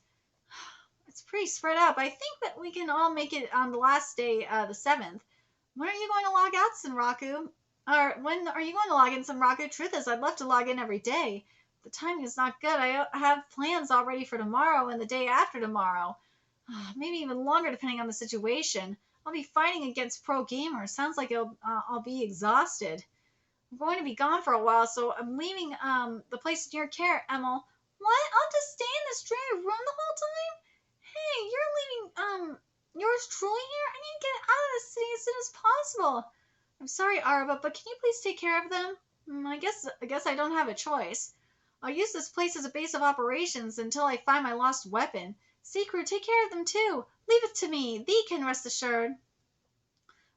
It's pretty spread up. I think that we can all make it on the last day, the 7th. When are you going to log out, Sunraku? Or when are you going to log in, Sunraku? Truth is, I'd love to log in every day. The timing is not good. I have plans already for tomorrow and the day after tomorrow. Maybe even longer depending on the situation. I'll be fighting against pro gamers. Sounds like I'll be exhausted. I'm going to be gone for a while, so I'm leaving the place in your care, Emil. What? I'll just stay in this dreary room the whole time? Hey, you're leaving yours truly here? I need to get out of this city as soon as possible. I'm sorry, Arba, but can you please take care of them? I guess I don't have a choice. I'll use this place as a base of operations until I find my lost weapon. Secret, take care of them too. Leave it to me. Thee can rest assured.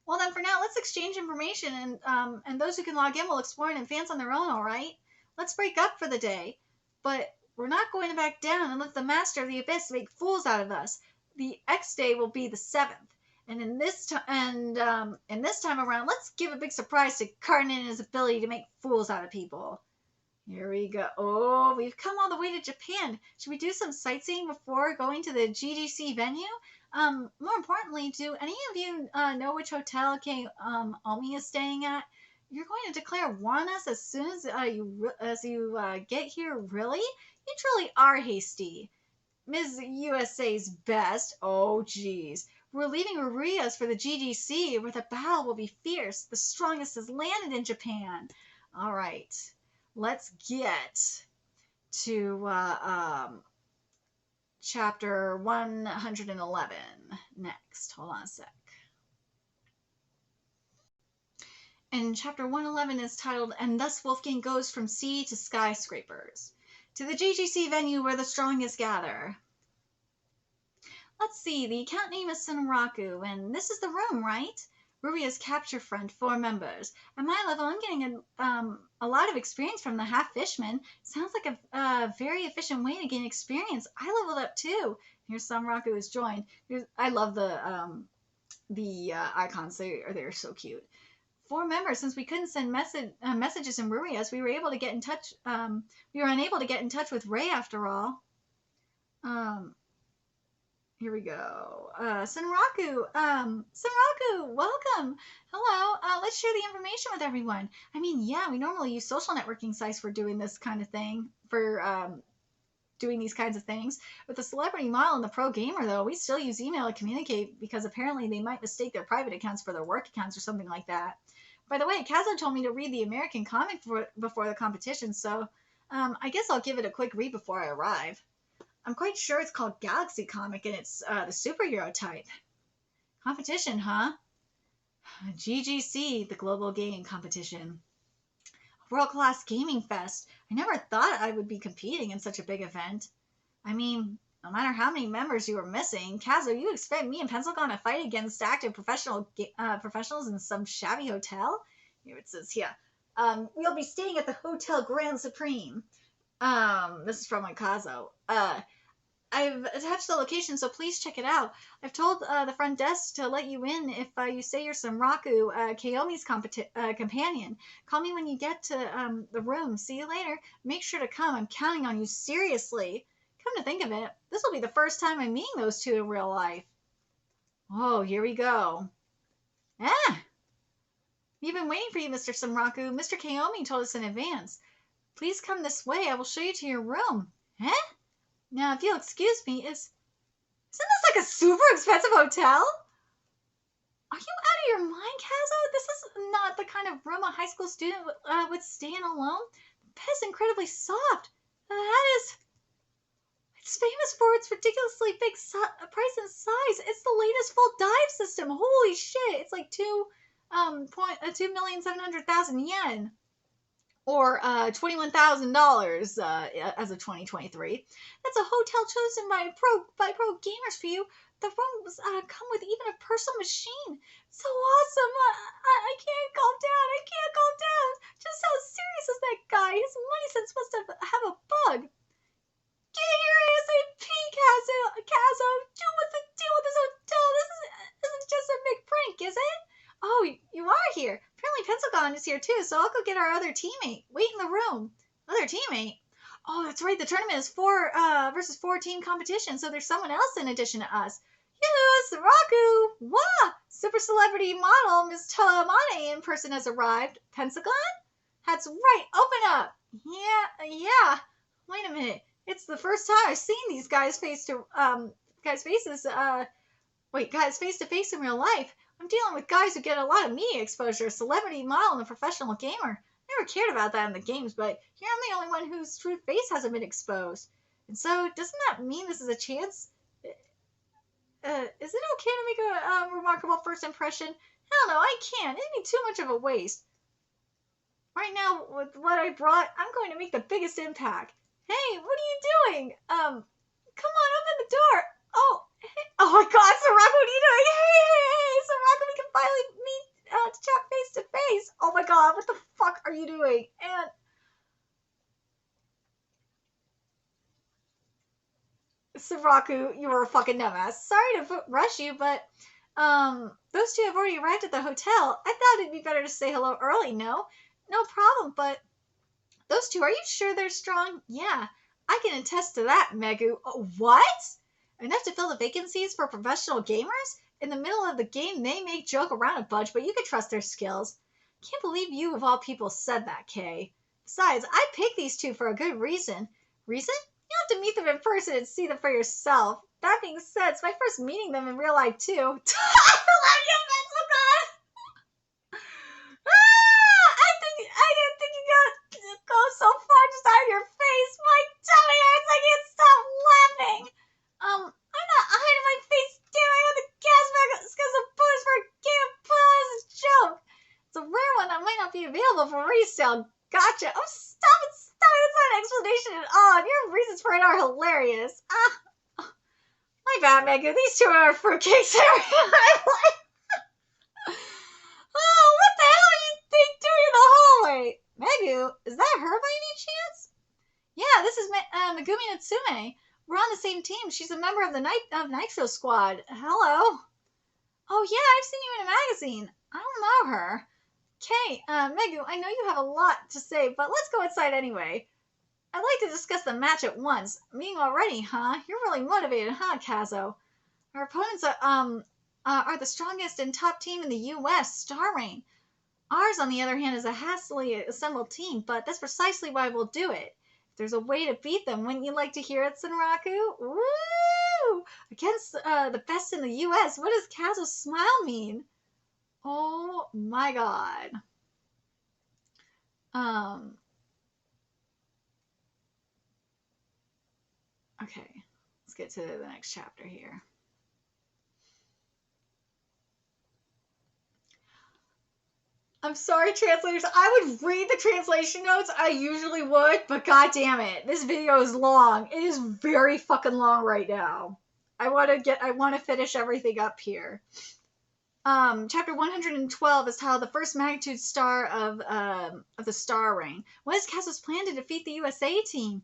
Well, then for now, let's exchange information, and those who can log in will explore and advance on their own, all right? Let's break up for the day. But we're not going to back down and let the Master of the Abyss make fools out of us. The X day will be the 7th. And in this time around, let's give a big surprise to Cardin and his ability to make fools out of people. Here we go. Oh, we've come all the way to Japan. Should we do some sightseeing before going to the GDC venue? More importantly, do any of you know which hotel Omi is staying at? You're going to declare war on us as soon as you get here. Really? You truly are hasty. Ms. USA's best. Oh, geez. We're leaving Urias for the GDC, where the battle will be fierce. The strongest has landed in Japan. All right. Let's get to chapter 111 next. Hold on a sec. And chapter 111 is titled, And Thus Wolfgang Goes from Sea to Skyscrapers. To the GGC venue where the strongest gather. Let's see, the account name is Sunraku, and this is the room, right? Rubia's capture front, 4 members. At my level, I'm getting a lot of experience from the half-fishman. Sounds like a very efficient way to gain experience. I leveled up too. Here's Sunraku has joined. I love the icons. They're so cute. 4 members. Since we couldn't send messages in Rubia's, we were able to get in touch. We were unable to get in touch with Ray after all. Here we go. Sunraku, welcome. Hello. Let's share the information with everyone. I mean, yeah, we normally use social networking sites for doing this kind of thing, for doing these kinds of things. With the celebrity model and the pro gamer, though, we still use email to communicate because apparently they might mistake their private accounts for their work accounts or something like that. By the way, Kazo told me to read the American comic before the competition, so I guess I'll give it a quick read before I arrive. I'm quite sure it's called Galaxy Comic, and it's the superhero type. Competition, huh? GGC, the Global Gaming Competition. World-class gaming fest. I never thought I would be competing in such a big event. I mean, no matter how many members you were missing, Kazo, you expect me and Pencilgon to fight against active professionals in some shabby hotel? Here it says here. We'll be staying at the Hotel Grand Supreme. This is from Kazo. I've attached the location, so please check it out. I've told the front desk to let you in if you say you're Sunraku, Kaomi's companion. Call me when you get to the room. See you later. Make sure to come. I'm counting on you seriously. Come to think of it, this will be the first time I'm meeting those two in real life. Oh, here we go. We've been waiting for you, Mr. Sunraku. Mr. Kaomi told us in advance. Please come this way. I will show you to your room. Now, if you'll excuse me, isn't this like a super expensive hotel? Are you out of your mind, Kazo? This is not the kind of room a high school student would stay in alone. The bed is incredibly soft. It's famous for its ridiculously big price and size. It's the latest full dive system. Holy shit! It's like 2,700,000 yen. Or $21,000 as of 2023. That's a hotel chosen by pro gamers for you. The rooms come with even a personal machine. So awesome! I can't calm down. I can't calm down. Just how serious is that guy? His money sense must have a bug. Get here ASAP, Kazo. Do what's the deal with this hotel? This isn't just a big prank, is it? Oh, you are here. Apparently Pencilgon is here too, so I'll go get our other teammate. Wait in the room. Other teammate? Oh, that's right. The tournament is 4 versus 4 team competition, so there's someone else in addition to us. Yoo-hoo, Saraku! Wah! Super celebrity model Miss Talamane in person has arrived. Pensagon? That's right. Open up. Yeah. Wait a minute. It's the first time I've seen these guys face to face in real life. I'm dealing with guys who get a lot of media exposure, celebrity model and a professional gamer. Never cared about that in the games, but here I'm the only one whose true face hasn't been exposed. And so, doesn't that mean this is a chance? Is it okay to make a remarkable first impression? Hell no, I can't. It'd be too much of a waste. Right now, with what I brought, I'm going to make the biggest impact. Hey, what are you doing? Come on, open the door. Oh my God, Saraku, what are you doing? Hey, Saraku, we can finally meet to chat face to face. Oh my God, what the fuck are you doing? And Saraku, you were a fucking dumbass. Sorry to rush you, but those two have already arrived at the hotel. I thought it'd be better to say hello early. No problem. But those two, are you sure they're strong? Yeah, I can attest to that, Megu. What? Enough to fill the vacancies for professional gamers? In the middle of the game, they may joke around a bunch, but you can trust their skills. Can't believe you, of all people, said that, Kay. Besides, I picked these two for a good reason. Reason? You have to meet them in person and see them for yourself. That being said, it's my first meeting them in real life, too. I love you, Pencil God! I didn't think you go so far just out of your face. My tummy hurts. I can't stop laughing. I'm not hiding my face. Damn, I got the gas bag. It's because of bullets for a game of pull as a joke. It's a rare one that might not be available for resale. Gotcha. Oh, stop it. That's not an explanation at all. Your reasons for it are hilarious. My bad, Mega. These two are fruitcakes. Oh, what the hell are you doing in the hallway? Megu, is that her by any chance? Yeah, this is Megumi Natsume. We're on the same team. She's a member of the Nitro Squad. Hello. Oh yeah, I've seen you in a magazine. I don't know her. Okay, Megu, I know you have a lot to say, but let's go inside anyway. I'd like to discuss the match at once. Meeting already, huh? You're really motivated, huh, Kazo? Our opponents are the strongest and top team in the U.S., Star Rain. Ours, on the other hand, is a hastily assembled team, but that's precisely why we'll do it. If there's a way to beat them, wouldn't you like to hear it, Sunraku? Woo! Against the best in the U.S., what does Kazo's smile mean? Oh my God. Okay, let's get to the next chapter here. I'm sorry, translators. I would read the translation notes. I usually would, but god damn it. This video is long. It is very fucking long right now. I want to finish everything up here. Chapter 112 is how the first magnitude star of the star ring. What is Kazu's plan to defeat the USA team?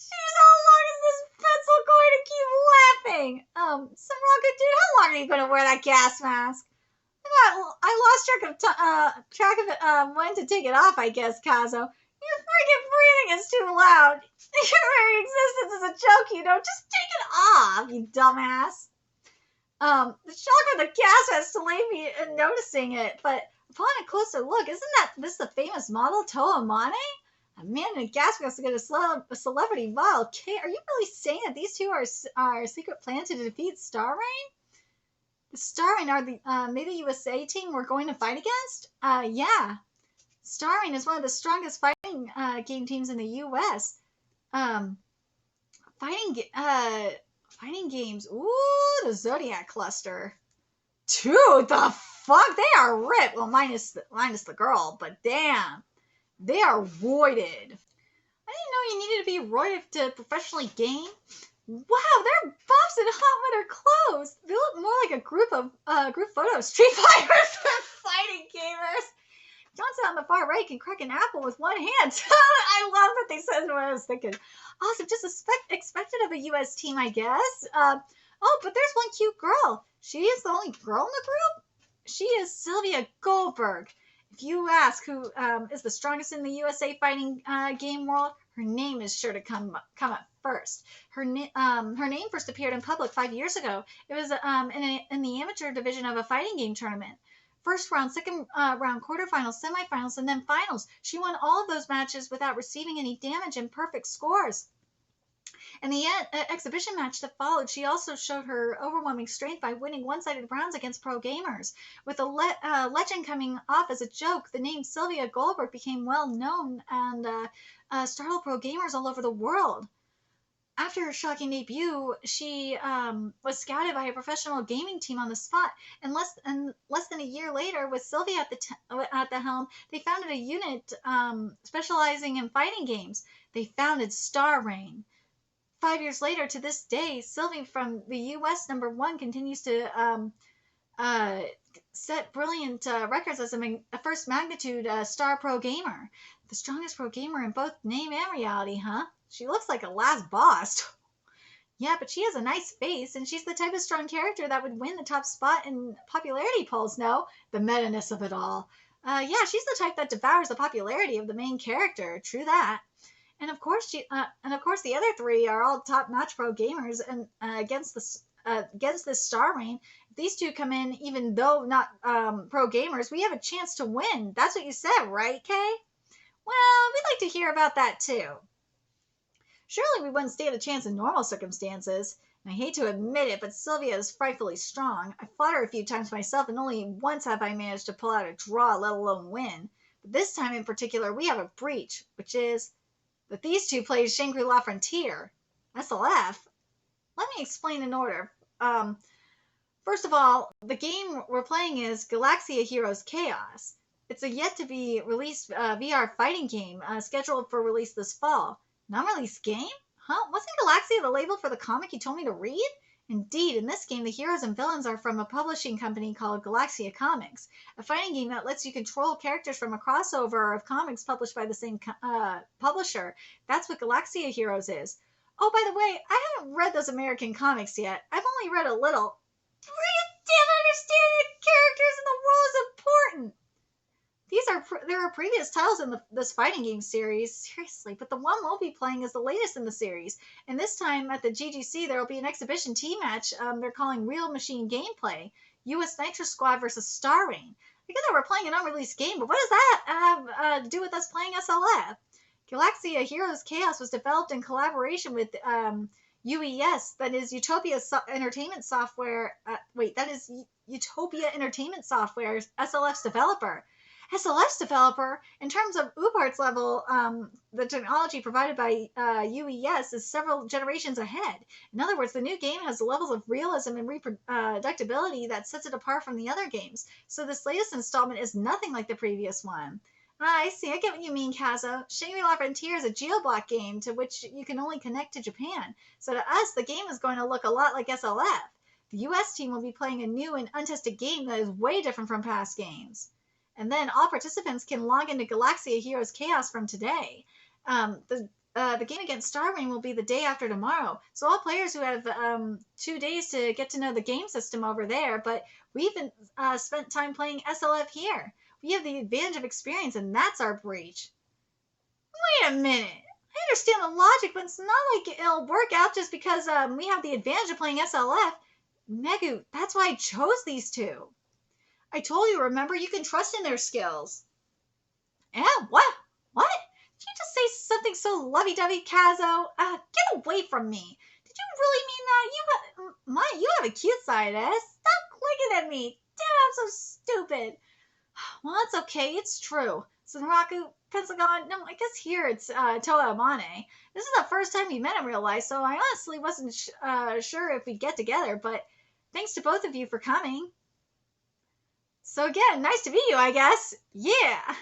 Jeez, how long is this pencil going to keep laughing? Sunraku, dude, how long are you going to wear that gas mask? I lost track of when to take it off, I guess, Kazo. Your freaking breathing is too loud. Your very existence is a joke, you know. Just take it off, you dumbass. The shock of the gas mask delayed me in noticing it, but upon a closer look, isn't this the famous model Toa Mane? A man in a gas mask to get a celebrity model. Okay, are you really saying that these two are a secret plan to defeat Star Rain? The Star Rain are the USA team we're going to fight against? Yeah. Star Rain is one of the strongest fighting game teams in the U.S. Fighting games. Ooh, the Zodiac Cluster. Dude, the fuck? They are ripped. Well, minus the girl, but damn. They are roided. I didn't know you needed to be roided to professionally game. Wow, they're buffs in hot weather clothes. They look more like a group photo of Street Fighters than fighting gamers. Johnson on the far right can crack an apple with one hand. I love that they said what I was thinking. Awesome, just expected of a U.S. team, I guess. Oh, but there's one cute girl. She is the only girl in the group? She is Sylvia Goldberg. If you ask who is the strongest in the USA fighting game world, her name is sure to come up first. Her name first appeared in public 5 years ago. It was in the amateur division of a fighting game tournament. First round, second round, quarterfinals, semifinals, and then finals. She won all of those matches without receiving any damage and perfect scores. In the exhibition match that followed, she also showed her overwhelming strength by winning one-sided rounds against pro gamers. With the legend coming off as a joke, the name Sylvia Goldberg became well known and startled pro gamers all over the world. After her shocking debut, she was scouted by a professional gaming team on the spot. And less than a year later, with Sylvia at the helm, they founded a unit specializing in fighting games. They founded Star Reign. 5 years later, to this day, Sylvie from the U.S. #1 continues to set brilliant records as a first magnitude star pro gamer. The strongest pro gamer in both name and reality, huh? She looks like a last boss. Yeah, but she has a nice face, and she's the type of strong character that would win the top spot in popularity polls, no? The meta-ness of it all. Yeah, she's the type that devours the popularity of the main character. True that. And of course, the other three are all top-notch pro gamers, and against this Star Reign, if these two come in, even though not pro gamers, we have a chance to win. That's what you said, right, Kay? Well, we'd like to hear about that too. Surely we wouldn't stand a chance in normal circumstances. And I hate to admit it, but Sylvia is frightfully strong. I fought her a few times myself, and only once have I managed to pull out a draw, let alone win. But this time in particular, we have a breach, which is that these two played Shangri-La Frontier. SLF? Let me explain in order. First of all, the game we're playing is GALAXIA Heroes Chaos. It's a yet-to-be-released VR fighting game scheduled for release this fall. Non-released game? Huh? Wasn't GALAXIA the label for the comic you told me to read? Indeed, in this game, the heroes and villains are from a publishing company called GALAXIA Comics, a fighting game that lets you control characters from a crossover of comics published by the same publisher. That's what GALAXIA Heroes is. Oh, by the way, I haven't read those American comics yet. I've only read a little. Damn understanding characters in the world is important. There are previous titles in this fighting game series, seriously, but the one we'll be playing is the latest in the series. And this time at the GGC, there will be an exhibition team match they're calling Real Machine Gameplay, US Nitro Squad versus Star Reign. I get that we're playing an unreleased game, but what does that have to do with us playing SLF? GALAXIA Heroes Chaos was developed in collaboration with UES, that is Utopia Entertainment Software. That is Utopia Entertainment Software, SLF's developer. SLF's developer, in terms of UPart's level, the technology provided by UES is several generations ahead. In other words, the new game has levels of realism and reproducibility that sets it apart from the other games. So this latest installment is nothing like the previous one. I see. I get what you mean, Kazo. Shangri-La Frontier is a GeoBlock game to which you can only connect to Japan. So to us, the game is going to look a lot like SLF. The US team will be playing a new and untested game that is way different from past games. And then all participants can log into GALAXIA Heroes Chaos from today. The game against Star Reign will be the day after tomorrow. So all players who have 2 days to get to know the game system over there, but we've spent time playing SLF here. We have the advantage of experience, and that's our breach. Wait a minute. I understand the logic, but it's not like it'll work out just because we have the advantage of playing SLF. Megu, that's why I chose these two. I told you, remember, you can trust in their skills. Eh? What? What? Did you just say something so lovey-dovey, Kazo? Get away from me. Did you really mean that? You have a cute side, eh? Stop clicking at me. Damn, I'm so stupid. Well, it's okay. It's true. Sunraku, Pentagon, no, I guess here it's Toa Amane. This is the first time we met in real life, so I honestly wasn't sure if we'd get together, but thanks to both of you for coming. So again, nice to meet you, I guess. Yeah.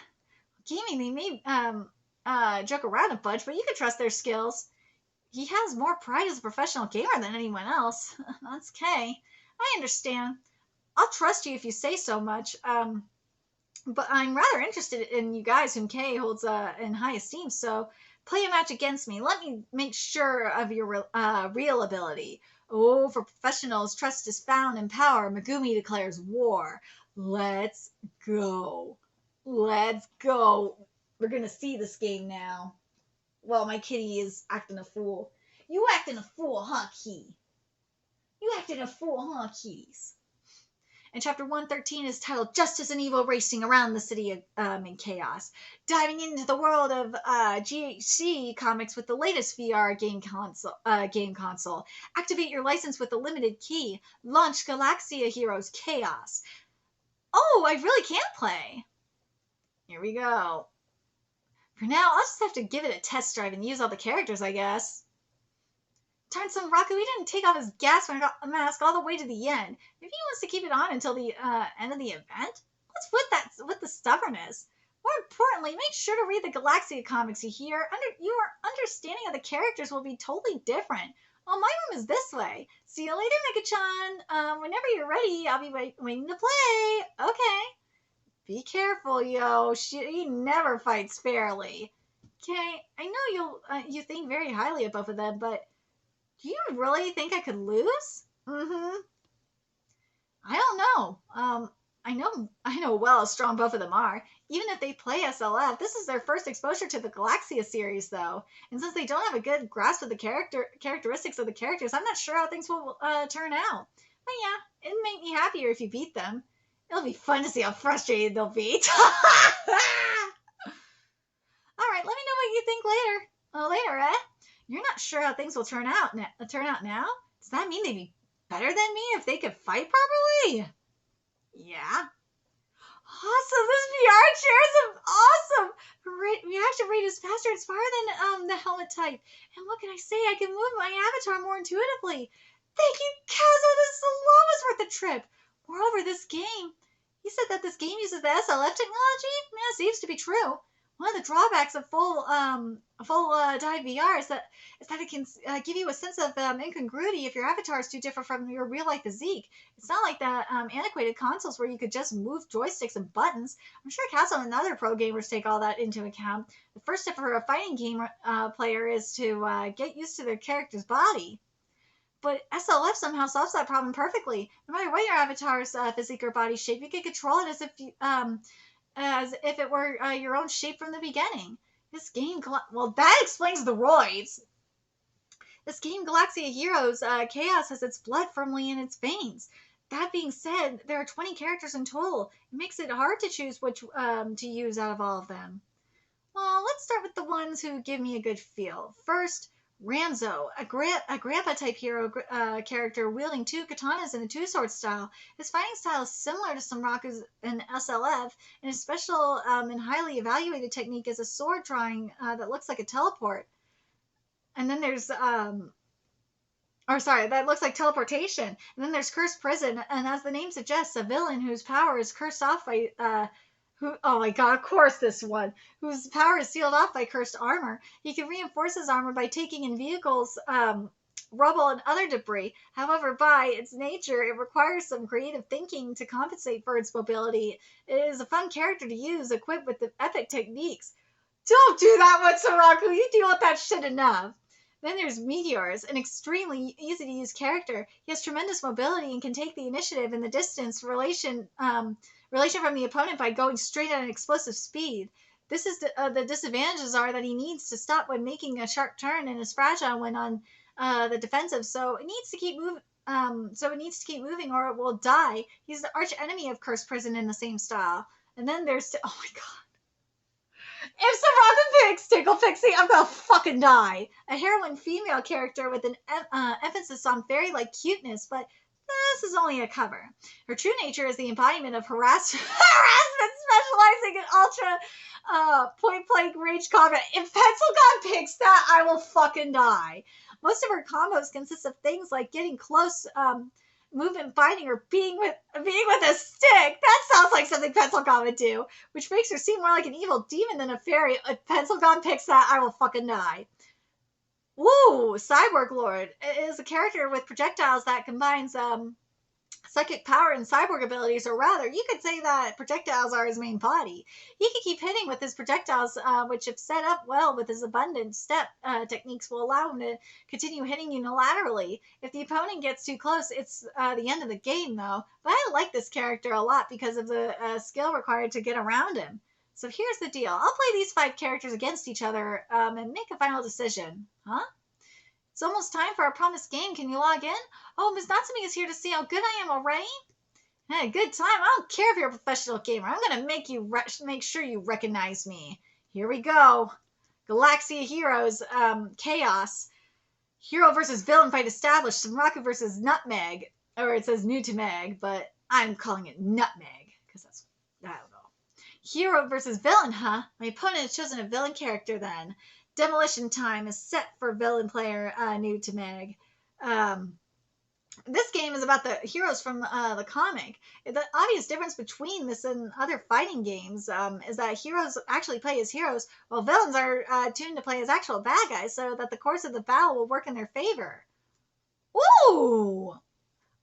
Gaming, they may joke around a bunch, but you can trust their skills. He has more pride as a professional gamer than anyone else. That's Kay. I understand. I'll trust you if you say so much. But I'm rather interested in you guys whom Kay holds in high esteem, so play a match against me. Let me make sure of your real ability. Oh, for professionals, trust is found in power. Megumi declares war. Let's go. Let's go. We're gonna see this game now. Well, my kitty is acting a fool. You acting a fool, huh, Key? You acting a fool, huh, Keys? And chapter 113 is titled Justice and Evil Racing Around the City in Chaos. Diving into the world of GHC comics with the latest VR game console. Activate your license with a limited key. Launch GALAXIA Heroes Chaos. Oh, I really can play. Here we go. For now, I'll just have to give it a test drive and use all the characters, I guess. Darn some Raku, he didn't take off his gas mask all the way to the end. Maybe he wants to keep it on until the end of the event? What's with the stubbornness? More importantly, make sure to read the Galaxia comics you hear. Your understanding of the characters will be totally different. Well, my room is this way. See you later, Mega-chan. Whenever you're ready, I'll be waiting to play. Okay. Be careful, yo. She never fights fairly. Okay, I know you think very highly of both of them, but do you really think I could lose? Mm-hmm. I don't know. I know well how strong both of them are. Even if they play SLF, this is their first exposure to the Galaxia series, though. And since they don't have a good grasp of the characteristics of the characters, I'm not sure how things will turn out. But yeah, it'd make me happier if you beat them. It'll be fun to see how frustrated they'll be. All right, let me know what you think later, eh? You're not sure how things will turn out now. Does that mean they'd be better than me if they could fight properly? Yeah. Awesome! This VR chair is awesome. Reaction rate is faster. It's farther than the helmet type. And what can I say? I can move my avatar more intuitively. Thank you, Kazo. This is almost worth the trip. Moreover, this game. He said that this game uses the SLF technology. Yeah, seems to be true. One of the drawbacks of full dive VR is that it can give you a sense of incongruity if your avatar is too different from your real life physique. It's not like the antiquated consoles where you could just move joysticks and buttons. I'm sure Castle and other pro gamers take all that into account. The first step for a fighting game player is to get used to their character's body. But SLF somehow solves that problem perfectly. No matter what your avatar's physique or body shape, you can control it as if it were your own shape from the beginning. This game, well, that explains the roids. This game, Galaxia Heroes Chaos, has its blood firmly in its veins. That being said, there are 20 characters in total. It makes it hard to choose which to use out of all of them. Well, let's start with the ones who give me a good feel. First, Ranzo, a grandpa-type hero character wielding two katanas in a two-sword style. His fighting style is similar to Samraku's in SLF, and his special and highly evaluated technique is a sword drawing that looks like a teleport. And then there's, that looks like teleportation. And then there's Cursed Prison, and as the name suggests, a villain whose power is cursed off by oh my god, of course this one, whose power is sealed off by cursed armor. He can reinforce his armor by taking in vehicles, rubble, and other debris. However, by its nature, it requires some creative thinking to compensate for its mobility. It is a fun character to use, equipped with the epic techniques. Don't do that one, Saraku! You deal with that shit enough! Then there's Meteors, an extremely easy-to-use character. He has tremendous mobility and can take the initiative in the distance relation from the opponent by going straight at an explosive speed. This is the disadvantages are that he needs to stop when making a sharp turn and is fragile when on the defensive. So it needs to keep moving or it will die. He's the arch enemy of Cursed Prison in the same style. And then there's oh my god. If Saraka picks Tickle Pixie, I'm gonna fucking die. A heroine female character with an emphasis on fairy-like cuteness, but this is only a cover. Her true nature is the embodiment of harassment specializing in ultra point-blank range combat. If Pencil God picks that, I will fucking die. Most of her combos consist of things like getting close, movement fighting, or beating with a stick. That sounds like something Pencil God would do, which makes her seem more like an evil demon than a fairy. If Pencil God picks that, I will fucking die. Woo! Cyborg Lord is a character with projectiles that combines psychic power and cyborg abilities, or rather, you could say that projectiles are his main body. He can keep hitting with his projectiles, which, if set up well with his abundant step techniques, will allow him to continue hitting unilaterally. If the opponent gets too close, it's the end of the game, though. But I like this character a lot because of the skill required to get around him. So here's the deal. I'll play these 5 characters against each other and make a final decision. Huh? It's almost time for our promised game. Can you log in? Oh, Ms. Natsumi is here to see how good I am already. Hey, good time. I don't care if you're a professional gamer. I'm going to make sure you recognize me. Here we go. Galaxia Heroes, Chaos. Hero versus villain fight established. Raku versus Nutmeg. Or it says new to Meg, but I'm calling it Nutmeg. Because that's, I don't know. Hero versus villain, huh? My opponent has chosen a villain character then. Demolition time is set for villain player new to Meg. This game is about the heroes from the comic. The obvious difference between this and other fighting games is that heroes actually play as heroes, while villains are tuned to play as actual bad guys, so that the course of the battle will work in their favor. Ooh!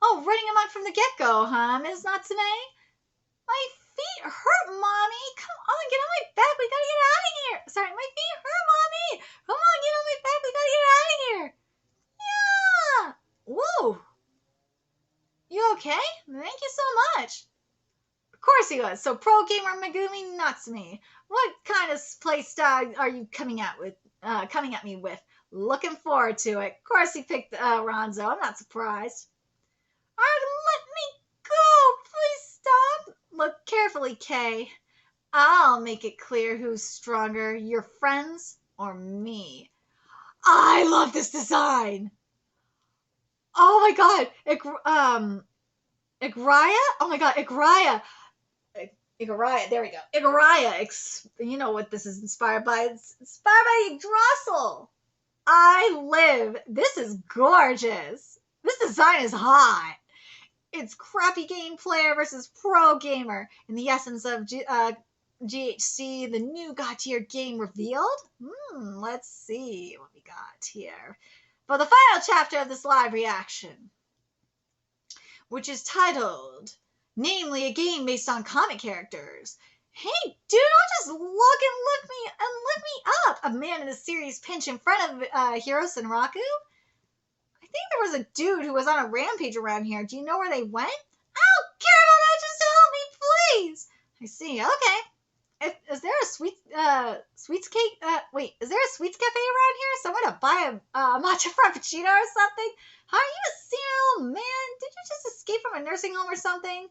Oh, running amok from the get-go, huh, Ms. Natsume? My feet hurt, Mommy! Come on, get on my back, we gotta get out of here! Sorry, my feet hurt, Mommy! Come on, get on my back, we gotta get out of here! Yeah! Whoa! You okay? Thank you so much. Of course he was. So pro gamer Megumi Natsumi, what kind of play style are you coming at me with? Looking forward to it. Of course he picked Ronzo. I'm not surprised. Let me go. Please stop. Look carefully, Kay. I'll make it clear who's stronger, your friends or me. I love this design. Oh my god, Igraya? Oh my god, Igraya! Igraya, there we go. Igraya, you know what this is inspired by. It's inspired by Yggdrasil. I live. This is gorgeous. This design is hot. It's crappy game player versus pro gamer. In the essence of GHC, the new God tier game revealed? Let's see what we got here. For the final chapter of this live reaction, which is titled, namely a game based on comic characters. Hey, dude, don't just look me up. A man in a serious pinch in front of Hiros and Raku. I think there was a dude who was on a rampage around here. Do you know where they went? I don't care about that. Just help me, please. I see. Okay. Is there a sweets cake? Wait, is there a sweets cafe around here? Someone to buy a matcha frappuccino or something? Are you a senile man? Did you just escape from a nursing home or something?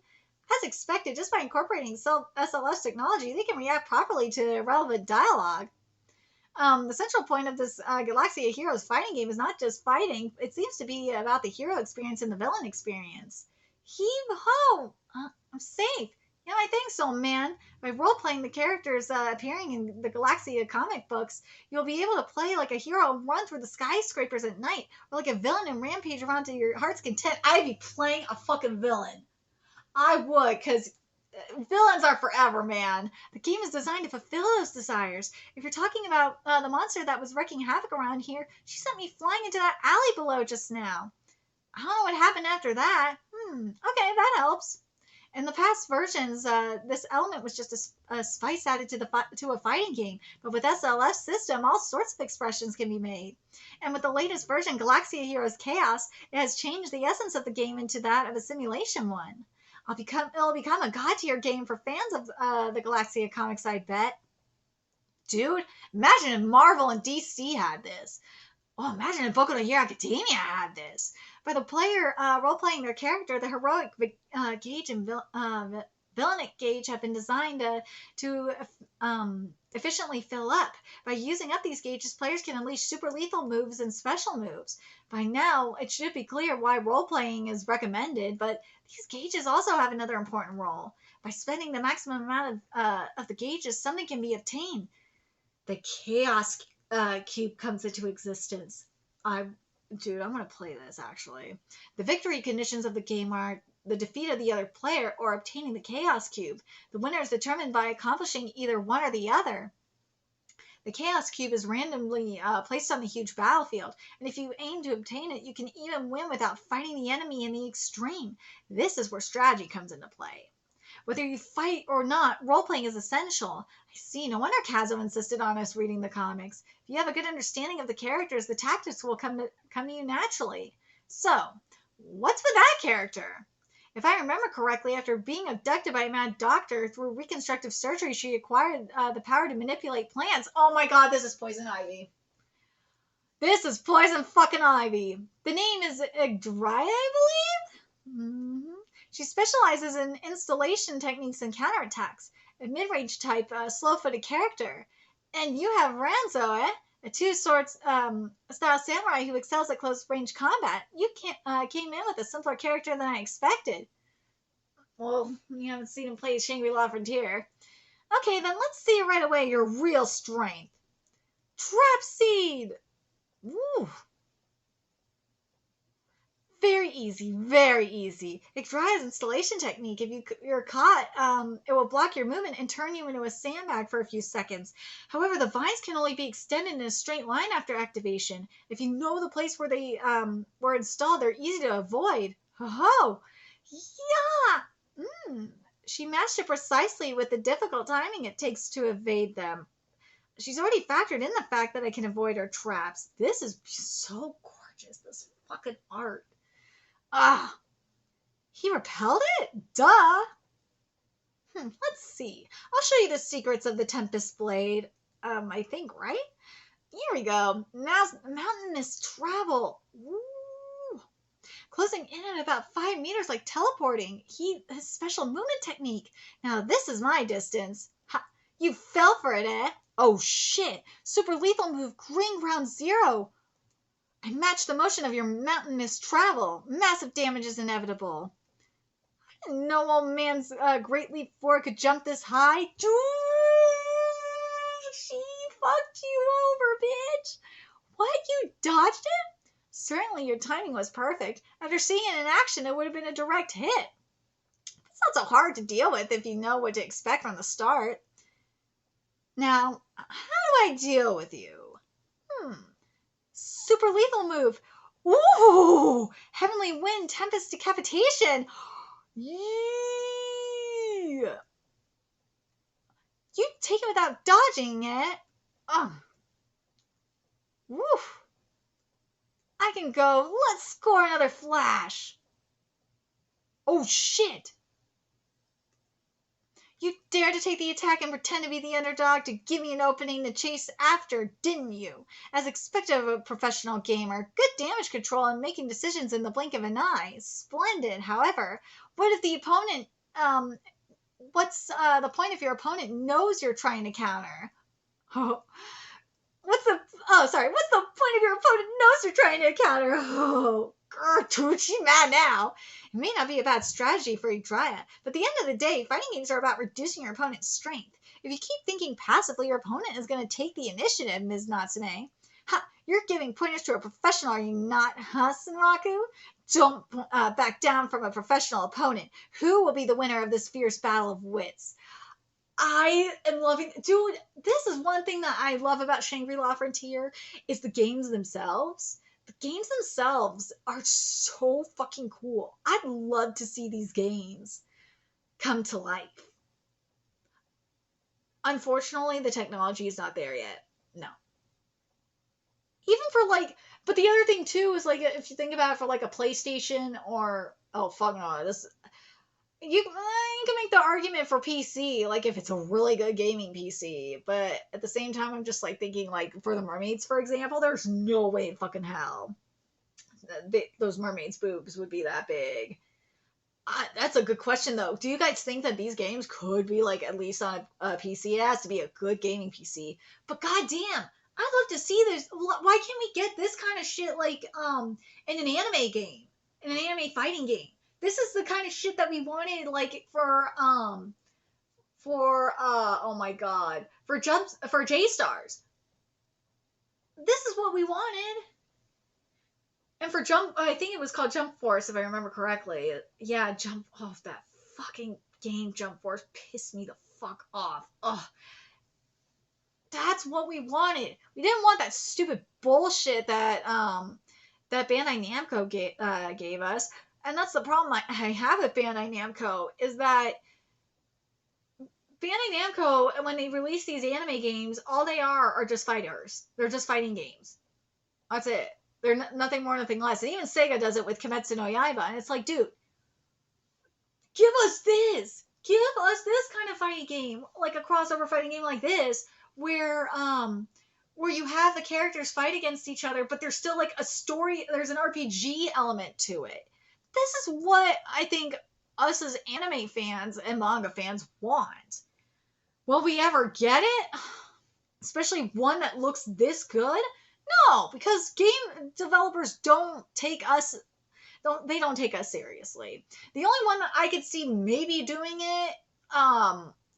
As expected, just by incorporating SLS technology, they can react properly to relevant dialogue. The central point of this Galaxia Heroes fighting game is not just fighting. It seems to be about the hero experience and the villain experience. Heave-ho! I'm safe. Yeah, I think so, man. By role-playing the characters appearing in the Galaxia comic books, you'll be able to play like a hero and run through the skyscrapers at night, or like a villain and rampage around to your heart's content. I'd be playing a fucking villain. I would, because villains are forever, man. The game is designed to fulfill those desires. If you're talking about the monster that was wreaking havoc around here, she sent me flying into that alley below just now. I don't know what happened after that. Okay, that helps. In the past versions, this element was just a spice added to a fighting game. But with SLS system, all sorts of expressions can be made. And with the latest version, Galaxia Heroes Chaos, it has changed the essence of the game into that of a simulation one. It'll become a god tier game for fans of the Galaxia comics, I bet. Dude, imagine if Marvel and DC had this. Oh, imagine if Boku no Hero Academia had this. By the player role-playing their character, the heroic gauge and villainic gauge have been designed to efficiently fill up. By using up these gauges, players can unleash super lethal moves and special moves. By now, it should be clear why role-playing is recommended, but these gauges also have another important role. By spending the maximum amount of the gauges, something can be obtained. The Chaos Cube comes into existence. Dude, I'm going to play this, actually. The victory conditions of the game are the defeat of the other player or obtaining the Chaos Cube. The winner is determined by accomplishing either one or the other. The Chaos Cube is randomly placed on the huge battlefield, and if you aim to obtain it, you can even win without fighting the enemy in the extreme. This is where strategy comes into play. Whether you fight or not, role-playing is essential. I see, no wonder Kazo insisted on us reading the comics. If you have a good understanding of the characters, the tactics will come to you naturally. So, what's with that character? If I remember correctly, after being abducted by a mad doctor through reconstructive surgery, she acquired the power to manipulate plants. Oh my god, this is Poison Ivy. This is Poison fucking Ivy. The name is Dry, I believe? She specializes in installation techniques and counterattacks. A mid-range type, slow-footed character. And you have Ranzo, eh? A two-swords style samurai who excels at close-range combat. You came in with a simpler character than I expected. Well, you haven't seen him play Shangri-La Frontier. Okay, then let's see right away your real strength. Trap Seed! Woo! Very easy, very easy. Igdraya's installation technique, if you're caught, it will block your movement and turn you into a sandbag for a few seconds. However, the vines can only be extended in a straight line after activation. If you know the place where they were installed, they're easy to avoid. Ho-ho! Yeah! She matched it precisely with the difficult timing it takes to evade them. She's already factored in the fact that I can avoid her traps. This is so gorgeous, this fucking art. Ah, he repelled it? Duh. Let's see. I'll show you the secrets of the Tempest Blade. I think, right? Here we go. Now's Mountain Mist Travel. Woo. Closing in at about 5 meters like teleporting. His special movement technique. Now this is my distance. Ha, you fell for it, eh? Oh shit. Super lethal move, Green Ground Zero. I match the motion of your Mountain Mist Travel. Massive damage is inevitable. I didn't know old man's Great Leap 4 could jump this high. She fucked you over, bitch. What? You dodged it? Certainly your timing was perfect. After seeing it in action, it would have been a direct hit. It's not so hard to deal with if you know what to expect from the start. Now, how do I deal with you? Super lethal move. Ooh! Heavenly Wind, Tempest Decapitation. Yeah. You take it without dodging it. Woof. I can go. Let's score another flash. Oh, shit. You dared to take the attack and pretend to be the underdog to give me an opening to chase after, didn't you? As expected of a professional gamer, good damage control and making decisions in the blink of an eye. Splendid. However, what if the opponent, what's the point if your opponent knows you're trying to counter? What's the point if your opponent knows you're trying to counter? Oh, dude, she's mad now. It may not be a bad strategy for Igdraya, but at the end of the day, fighting games are about reducing your opponent's strength. If you keep thinking passively, your opponent is going to take the initiative, Ms. Natsume. Ha! You're giving pointers to a professional, are you not, huh, Senraku? Don't back down from a professional opponent. Who will be the winner of this fierce battle of wits? I am loving, dude, this is one thing that I love about Shangri-La Frontier is the games themselves. The games themselves are so fucking cool. I'd love to see these games come to life. Unfortunately, the technology is not there yet. No. Even for but the other thing too is if you think about it for a PlayStation or, oh fuck no, you can make the argument for PC, if it's a really good gaming PC, but at the same time, I'm just thinking for the mermaids, for example, there's no way in fucking hell those mermaids' boobs would be that big. That's a good question though. Do you guys think that these games could be at least on a PC? It has to be a good gaming PC. But goddamn, I'd love to see this. Why can't we get this kind of shit in an anime game, in an anime fighting game? This is the kind of shit that we wanted, oh my god, for J-Stars. This is what we wanted. And for I think it was called Jump Force, if I remember correctly. Yeah, that fucking game Jump Force pissed me the fuck off. Ugh. That's what we wanted. We didn't want that stupid bullshit that Bandai Namco gave us. And that's the problem I have with Bandai Namco, is that Bandai Namco, when they release these anime games, all they are just fighters. They're just fighting games. That's it. They're nothing more, nothing less. And even Sega does it with Kimetsu no Yaiba. And it's dude, give us this. Give us this kind of fighting game, like a crossover fighting game like this, where you have the characters fight against each other, but there's still like a story, there's an RPG element to it. This is what I think us as anime fans and manga fans want. Will we ever get it? Especially one that looks this good? No, because game developers don't take us seriously. The only one that I could see maybe doing it,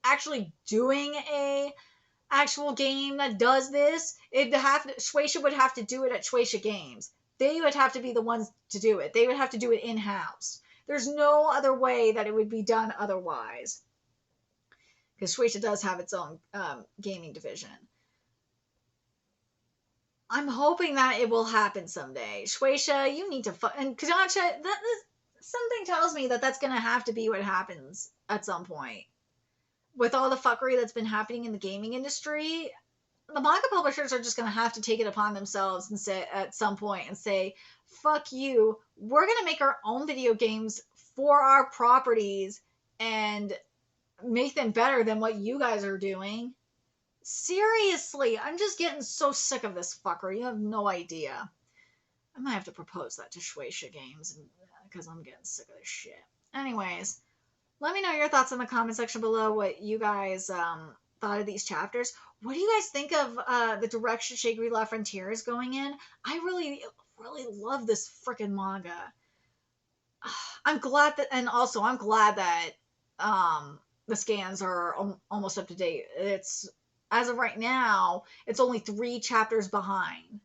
actually doing a actual game that does this, Shueisha would have to do it at Shueisha Games. They would have to be the ones to do it. They would have to do it in-house. There's no other way that it would be done otherwise. Because Shueisha does have its own gaming division. I'm hoping that it will happen someday. Shueisha, you need to... And Kodansha, something tells me that that's going to have to be what happens at some point. With all the fuckery that's been happening in the gaming industry, the manga publishers are just going to have to take it upon themselves and say at some point and say, fuck you, we're going to make our own video games for our properties and make them better than what you guys are doing. Seriously, I'm just getting so sick of this fucker. You have no idea. I might have to propose that to Shueisha Games because I'm getting sick of this shit. Anyways, let me know your thoughts in the comment section below, what you guys thought of these chapters. What do you guys think of the direction Shangri-La Frontier is going in? I really, really love this freaking manga. I'm glad that, and also I'm glad that the scans are almost up to date. It's, as of right now, it's only 3 chapters behind.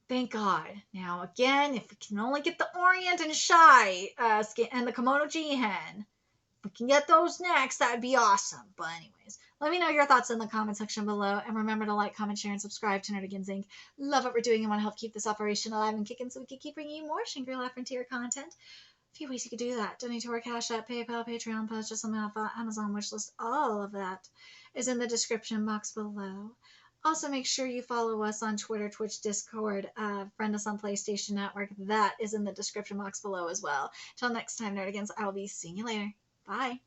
Thank God. Now, again, if we can only get the Orient and Shy and the Komodo Jihen, if we can get those next, that would be awesome. But anyways, let me know your thoughts in the comment section below. And remember to like, comment, share, and subscribe to Nerdigans Inc. Love what we're doing and want to help keep this operation alive and kicking so we can keep bringing you more Shangri-La Frontier content. A few ways you could do that. Donate to our Cash App, PayPal, Patreon, purchase some alpha, Amazon wishlist. All of that is in the description box below. Also, make sure you follow us on Twitter, Twitch, Discord, friend us on PlayStation Network. That is in the description box below as well. Till next time, Nerdigans, I will be seeing you later. Bye.